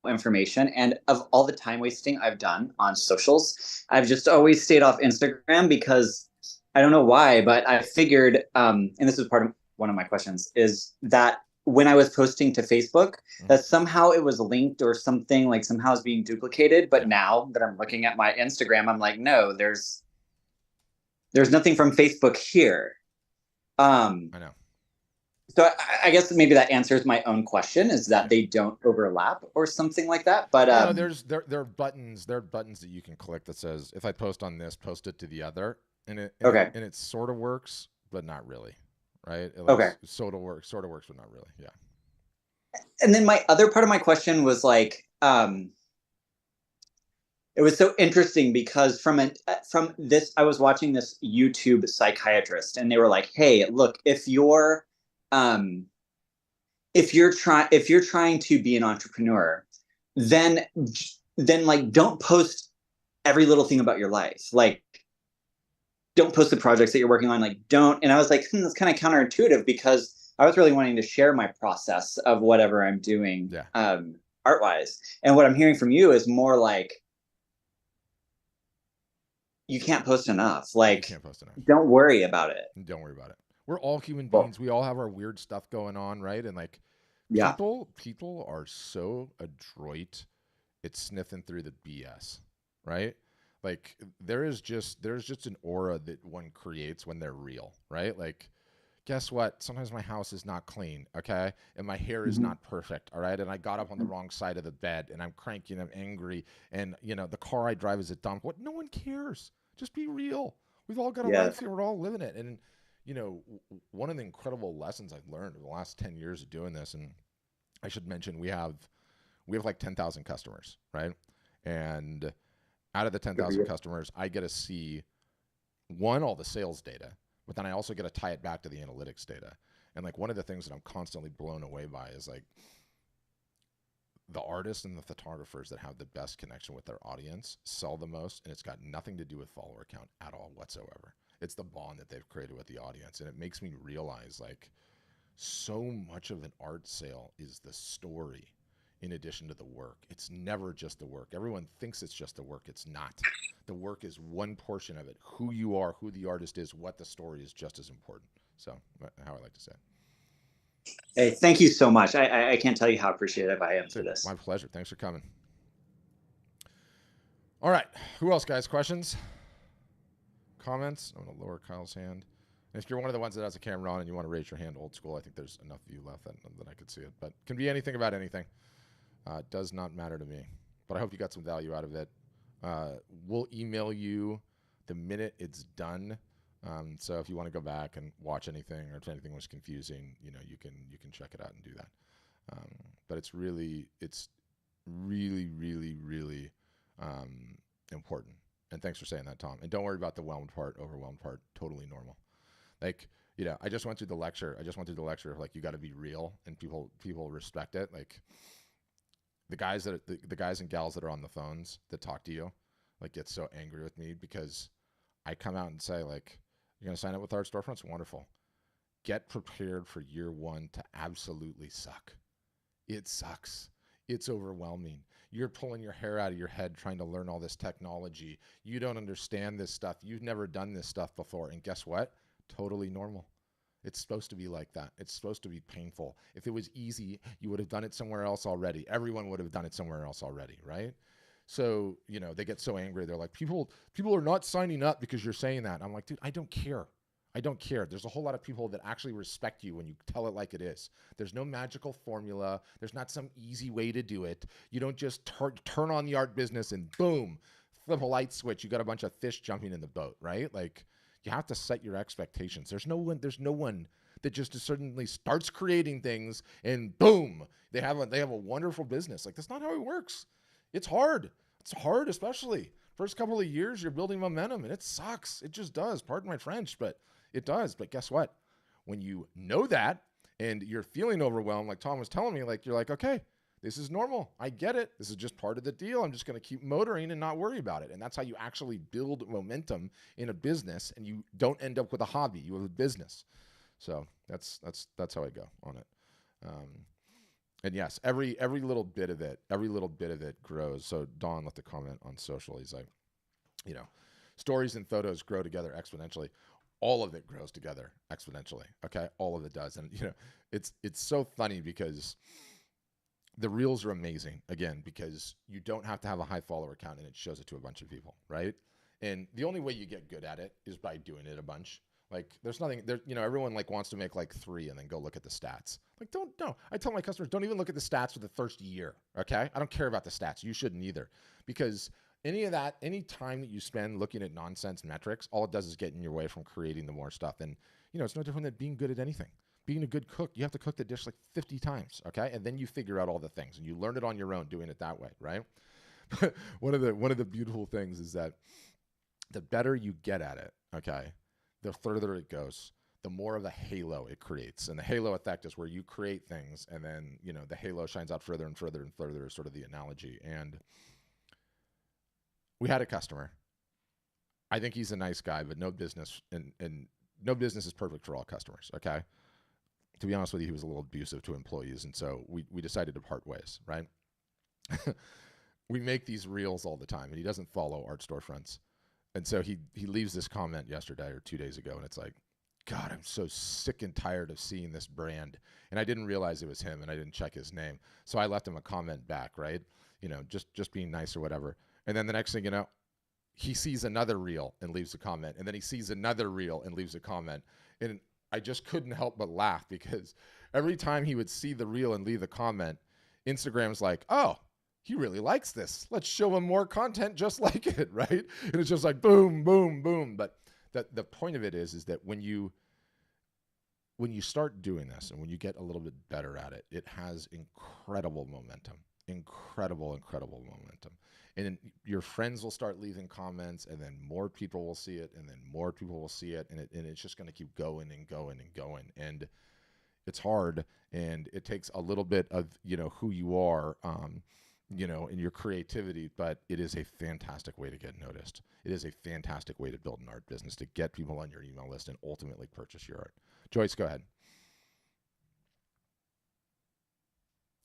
S3: information, and of all the time wasting I've done on socials, I've just always stayed off Instagram because I don't know why, but I figured, and this is part of one of my questions, is that when I was posting to Facebook, that somehow it was linked or something, somehow it's being duplicated. But now that I'm looking at my Instagram, I'm like, no, there's nothing from Facebook here.
S1: I know.
S3: So I guess maybe that answers my own question, is that they don't overlap or something like that. But
S1: there are buttons. There are buttons that you can click that says, if I post on this, post it to the other, and it sort of works, but not really, right? Sort of works, but not really. Yeah.
S3: And then my other part of my question was like, it was so interesting because from this, I was watching this YouTube psychiatrist, and they were like, "Hey, look, um, if you're trying to be an entrepreneur, then like don't post every little thing about your life. Like, don't post the projects that you're working on. Like, don't." And I was like, that's kind of counterintuitive because I was really wanting to share my process of whatever I'm doing,
S1: Yeah.
S3: art wise. And what I'm hearing from you is more like, you can't post enough.
S1: You
S3: Like,
S1: can't post enough.
S3: don't worry about it.
S1: Don't worry about it. We're all human beings. We all have our weird stuff going on, right? And like,
S3: Yeah.
S1: people are so adroit at sniffing through the BS, right? Like there's just an aura that one creates when they're real, right? Like, guess what? Sometimes my house is not clean, okay? And my hair is not perfect, all right? And I got up on the wrong side of the bed and I'm cranky and I'm angry and the car I drive is a dump. What? No one cares. Just be real. We've all got a life here. We're all living it. And one of the incredible lessons I've learned in the last 10 years of doing this, and I should mention we have like 10,000 customers, right? And out of the 10,000 customers, I get to see all the sales data, but then I also get to tie it back to the analytics data. And like one of the things that I'm constantly blown away by is like the artists and the photographers that have the best connection with their audience sell the most, and it's got nothing to do with follower count at all whatsoever. It's the bond that they've created with the audience. And it makes me realize like so much of an art sale is the story in addition to the work. It's never just the work. Everyone thinks it's just the work. It's not. The work is one portion of it. Who you are, who the artist is, what the story is just as important. So how I like to say it.
S3: Hey, thank you so much. I can't tell you how appreciative I am for this.
S1: My pleasure. Thanks for coming. All right. Who else, guys? Questions? Comments? I'm going to lower Kyle's hand. And if you're one of the ones that has a camera on and you want to raise your hand old school, I think there's enough of you left that I could see it. But it can be anything about anything. It does not matter to me. But I hope you got some value out of it. We'll email you the minute it's done. So if you want to go back and watch anything, or if anything was confusing, you can check it out and do that. But it's really, really, really important. And thanks for saying that, Tom. And don't worry about the overwhelmed part. Totally normal. Like, I just went through the lecture. Of like, you got to be real, and people respect it. Like the guys and gals that are on the phones that talk to you, like, get so angry with me because I come out and say, like, you're going to sign up with Art Storefronts? Wonderful. Get prepared for year one to absolutely suck. It sucks. It's overwhelming. You're pulling your hair out of your head trying to learn all this technology. You don't understand this stuff. You've never done this stuff before. And guess what? Totally normal. It's supposed to be like that. It's supposed to be painful. If it was easy, you would have done it somewhere else already. Everyone would have done it somewhere else already, right? So, they get so angry. They're like, people are not signing up because you're saying that. I'm like, dude, I don't care. I don't care. There's a whole lot of people that actually respect you when you tell it like it is. There's no magical formula. There's not some easy way to do it. You don't just turn on the art business and boom, flip a light switch. You got a bunch of fish jumping in the boat, right? Like, you have to set your expectations. There's no one that just suddenly starts creating things and boom, they have a wonderful business. Like, that's not how it works. It's hard. It's hard, especially first couple of years. You're building momentum, and it sucks. It just does. Pardon my French, but it does. But guess what? When you know that and you're feeling overwhelmed, like Tom was telling me, like, you're like, okay, this is normal. I get it. This is just part of the deal. I'm just going to keep motoring and not worry about it. And that's how you actually build momentum in a business, and you don't end up with a hobby. You have a business. So that's how I go on it. And yes, every little bit of it grows. So Don left a comment on social. He's like, stories and photos grow together exponentially. All of it grows together exponentially. Okay. All of it does. And it's so funny because the reels are amazing, again, because you don't have to have a high follower count and it shows it to a bunch of people. Right. And the only way you get good at it is by doing it a bunch. Like, there's nothing there, everyone like wants to make like 3 and then go look at the stats. Like, I tell my customers, don't even look at the stats for the first year. Okay. I don't care about the stats. You shouldn't either, because any time that you spend looking at nonsense metrics, all it does is get in your way from creating the more stuff. And, it's no different than being good at anything. being a good cook, you have to cook the dish like 50 times, okay? And then you figure out all the things, and you learn it on your own doing it that way, right? one of the beautiful things is that the better you get at it, okay, the further it goes, the more of a halo it creates. And the halo effect is where you create things, and then, you know, the halo shines out further and further and further is sort of the analogy. And we had a customer. I think he's a nice guy, but no business, and no business is perfect for all customers, okay? To be honest with you, he was a little abusive to employees, and so we decided to part ways, right? We make these reels all the time, and he doesn't follow Art Storefronts. And so he leaves this comment yesterday or 2 days ago, and it's like, God, I'm so sick and tired of seeing this brand. And I didn't realize it was him, and I didn't check his name. So I left him a comment back, right? You know, just being nice or whatever. And then the next thing you know, he sees another reel and leaves a comment. And then he sees another reel and leaves a comment. And I just couldn't help but laugh, because every time he would see the reel and leave the comment, Instagram's like, oh, he really likes this. Let's show him more content just like it, right? And it's just like boom, boom, boom. But the point of it is that when you start doing this and when you get a little bit better at it, it has incredible momentum. Incredible momentum. And your friends will start leaving comments, and then more people will see it, and then more people will see it, and it's just going to keep going and going and going. And it's hard, and it takes a little bit of, you know, who you are, you know, in your creativity, but it is a fantastic way to get noticed. It is a fantastic way to build an art business, to get people on your email list and ultimately purchase your art. Joyce, go ahead.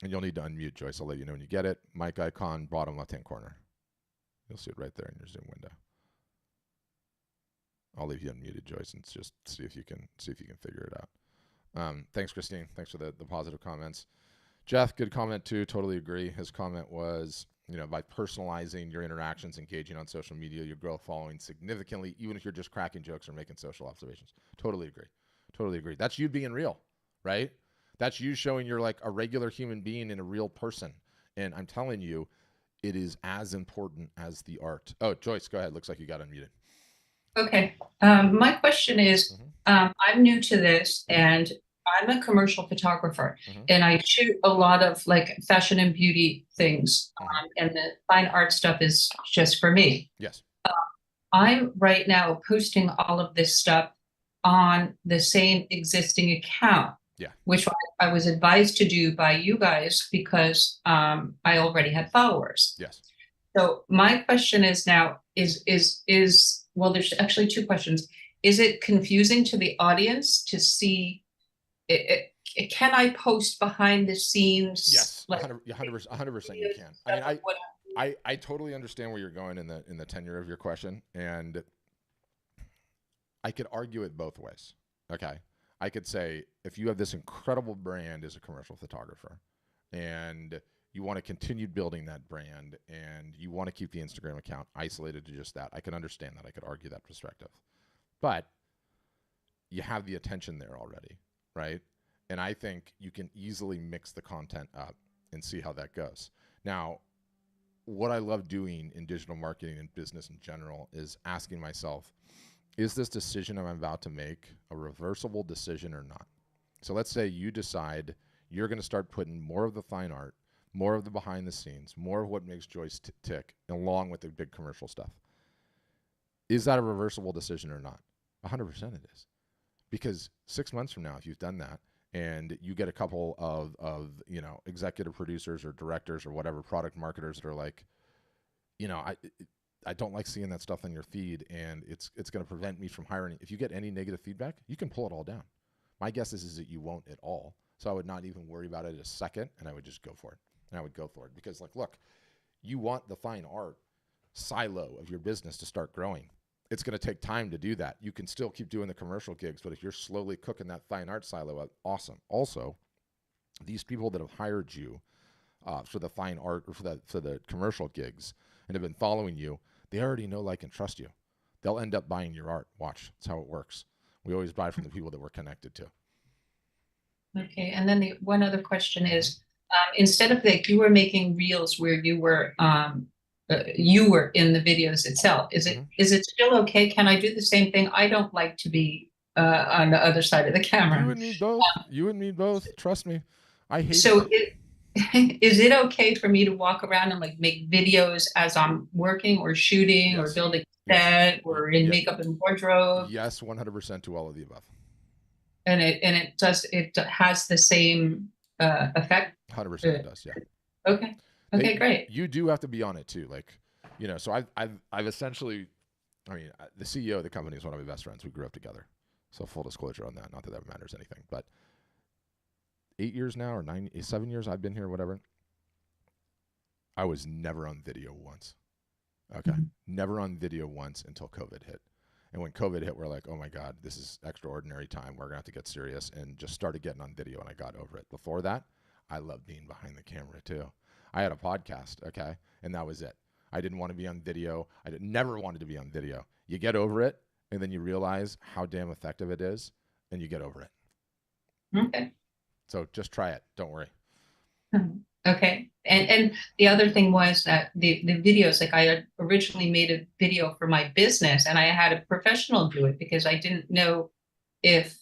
S1: And you'll need to unmute, Joyce. I'll let you know when you get it. Mic icon, bottom left-hand corner. You'll see it right there in your Zoom window. I'll leave you unmuted, Joyce, and just see if you can figure it out. Thanks, Christine. Thanks for the positive comments. Jeff, good comment too. Totally agree. His comment was, you know, by personalizing your interactions, engaging on social media, you grow following significantly, even if you're just cracking jokes or making social observations. Totally agree. Totally agree. That's you being real, right? That's you showing you're like a regular human being and a real person. And I'm telling you, it is as important as the art. Oh, Joyce, go ahead. Looks like you got unmuted.
S4: Okay. My question is, I'm new to this, and I'm a commercial photographer, and I shoot a lot of like fashion and beauty things, and the fine art stuff is just for me.
S1: Yes.
S4: I'm right now posting all of this stuff on the same existing account, which I was advised to do by you guys because I already had followers.
S1: Yes.
S4: So my question is now well, there's actually two questions. Is it confusing to the audience to see can I post behind the scenes?
S1: Yes, 100% you can. I mean, I totally understand where you're going in the tenure of your question, and I could argue it both ways. Okay. I could say, if you have this incredible brand as a commercial photographer and you want to continue building that brand and you want to keep the Instagram account isolated to just that, I can understand that. I could argue that perspective. But you have the attention there already, right? And I think you can easily mix the content up and see how that goes. Now, what I love doing in digital marketing and business in general is asking myself, is this decision I'm about to make a reversible decision or not? So let's say you decide you're going to start putting more of the fine art, more of the behind the scenes, more of what makes Joyce tick, along with the big commercial stuff. Is that a reversible decision or not? 100% it is. Because 6 months from now, if you've done that and you get a couple of you know, executive producers or directors or whatever, product marketers that are like, you know, I don't like seeing that stuff on your feed, and it's going to prevent me from hiring. If you get any negative feedback, you can pull it all down. My guess is that you won't at all. So I would not even worry about it a second, and I would just go for it. And I would go for it because, like, look, you want the fine art silo of your business to start growing. It's going to take time to do that. You can still keep doing the commercial gigs, but if you're slowly cooking that fine art silo up, awesome. Also, these people that have hired you for the fine art or for the commercial gigs and have been following you, they already know, like, and trust you. They'll end up buying your art. Watch. That's how it works. We always buy from the people that we're connected to.
S4: Okay. And then the one other question is, instead of like you were making reels where you were in the videos itself, is it still okay? Can I do the same thing? I don't like to be on the other side of the camera.
S1: You and me both. You and me both. Trust me. I hate
S4: So
S1: it.
S4: is it okay for me to walk around and like make videos as I'm working or shooting or building a set or in makeup and wardrobe?
S1: Yes, 100% to all of the above.
S4: And it has the same effect?
S1: 100% it does, yeah.
S4: Okay. Okay, great.
S1: You do have to be on it too. Like, you know, so I've essentially, I mean, the CEO of the company is one of my best friends. We grew up together. So full disclosure on that. Not that that matters anything, but 8 years now or 7 years I've been here, whatever. I was never on video once. Okay. Never on video once until COVID hit. And when COVID hit, we're like, oh my God, this is extraordinary time. We're going to have to get serious, and just started getting on video, and I got over it. Before that, I loved being behind the camera too. I had a podcast, okay, and that was it. I didn't want to be on video. Never wanted to be on video. You get over it, and then you realize how damn effective it is, and you get over it.
S4: Okay.
S1: So just try it. Don't worry.
S4: Okay. And the other thing was that the videos, like I had originally made a video for my business, and I had a professional do it because I didn't know if,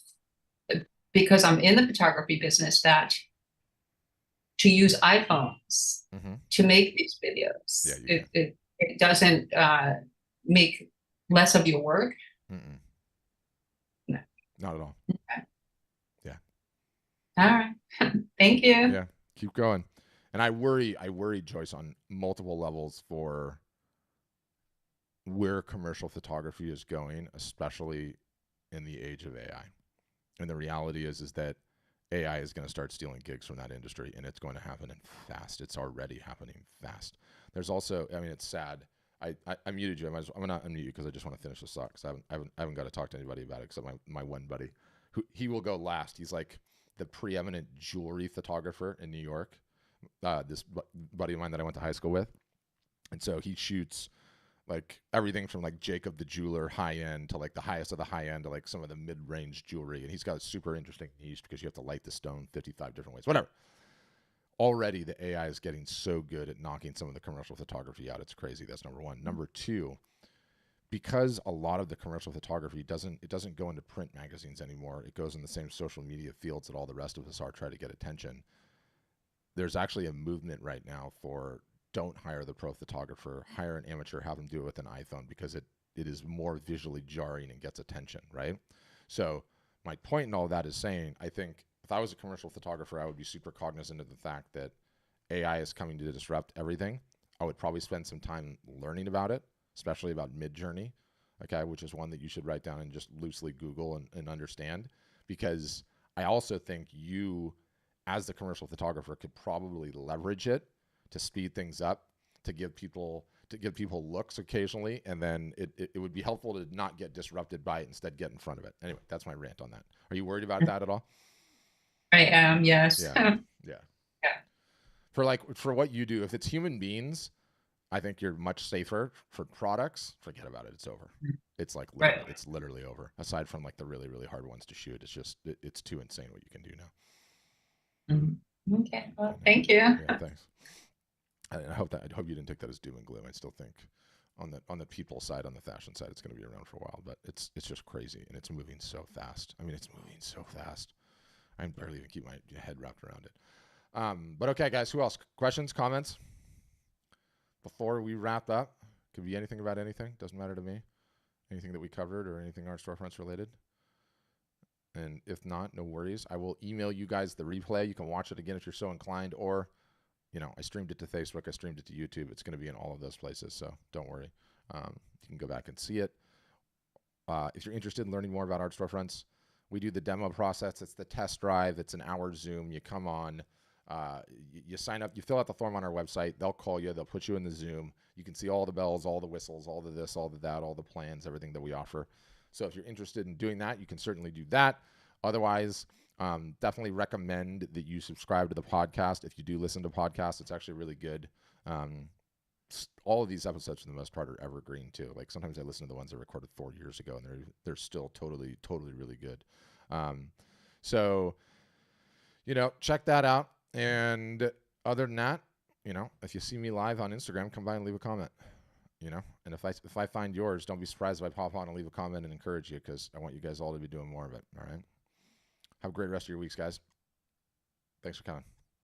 S4: because I'm in the photography business, that to use iPhones to make these videos, it doesn't make less of your work. No.
S1: Not at all.
S4: Okay. Yeah. All right. Thank you.
S1: Yeah. Keep going. And I worry, Joyce, on multiple levels for where commercial photography is going, especially in the age of AI. And the reality is that AI is going to start stealing gigs from that industry, and it's going to happen fast. It's already happening fast. There's also, I mean, it's sad. I muted you. I'm going to unmute you because I just want to finish this up, because I haven't got to talk to anybody about it except my one buddy. He will go last. He's like the preeminent jewelry photographer in New York. This buddy of mine that I went to high school with. And so he shoots like everything from like Jacob the jeweler high end to like the highest of the high end to like some of the mid-range jewelry. And he's got a super interesting niche because you have to light the stone 55 different ways, whatever. Already the AI is getting so good at knocking some of the commercial photography out. It's crazy. That's number one. Number two, because a lot of the commercial photography doesn't go into print magazines anymore. It goes in the same social media fields that all the rest of us are trying to get attention. There's actually a movement right now for don't hire the pro photographer, hire an amateur, have them do it with an iPhone, because it is more visually jarring and gets attention, right? So my point in all that is saying, I think if I was a commercial photographer, I would be super cognizant of the fact that AI is coming to disrupt everything. I would probably spend some time learning about it, especially about Midjourney, okay, which is one that you should write down and just loosely Google and understand, because I also think you, as the commercial photographer, could probably leverage it to speed things up, to give people looks occasionally, and then it would be helpful to not get disrupted by it, instead get in front of it. Anyway, that's my rant on that. Are you worried about that at all?
S4: I am, yes.
S1: Yeah. For what you do, if it's human beings, I think you're much safer. For products, forget about it. It's over. It's like it's literally over. Aside from like the really, really hard ones to shoot, it's just it's too insane what you can do now.
S4: Okay. Well, thank you.
S1: Yeah, thanks. I hope you didn't take that as doom and gloom. I still think on the people side, on the fashion side, it's going to be around for a while, but it's just crazy, and it's moving so fast. I mean, it's moving so fast. I can barely even keep my head wrapped around it. But okay, guys, who else? Questions, comments before we wrap up? Could be anything about anything. Doesn't matter to me. Anything that we covered or anything Art Storefronts related. And if not, no worries. I will email you guys the replay. You can watch it again if you're so inclined, or, you know, I streamed it to Facebook. I streamed it to YouTube. It's going to be in all of those places, so don't worry. You can go back and see it. If you're interested in learning more about Art Storefronts, we do the demo process. It's the test drive. It's an hour Zoom. You come on, you sign up, you fill out the form on our website. They'll call you. They'll put you in the Zoom. You can see all the bells, all the whistles, all the this, all the that, all the plans, everything that we offer. So if you're interested in doing that, you can certainly do that. Otherwise, definitely recommend that you subscribe to the podcast. If you do listen to podcasts, it's actually really good. All of these episodes, for the most part, are evergreen too. Like sometimes I listen to the ones I recorded 4 years ago, and they're still totally really good. So, you know, check that out. And other than that, you know, if you see me live on Instagram, come by and leave a comment. you know, and if I find yours, don't be surprised if I pop on and leave a comment and encourage you, because I want you guys all to be doing more of it. All right. Have a great rest of your weeks, guys. Thanks for coming.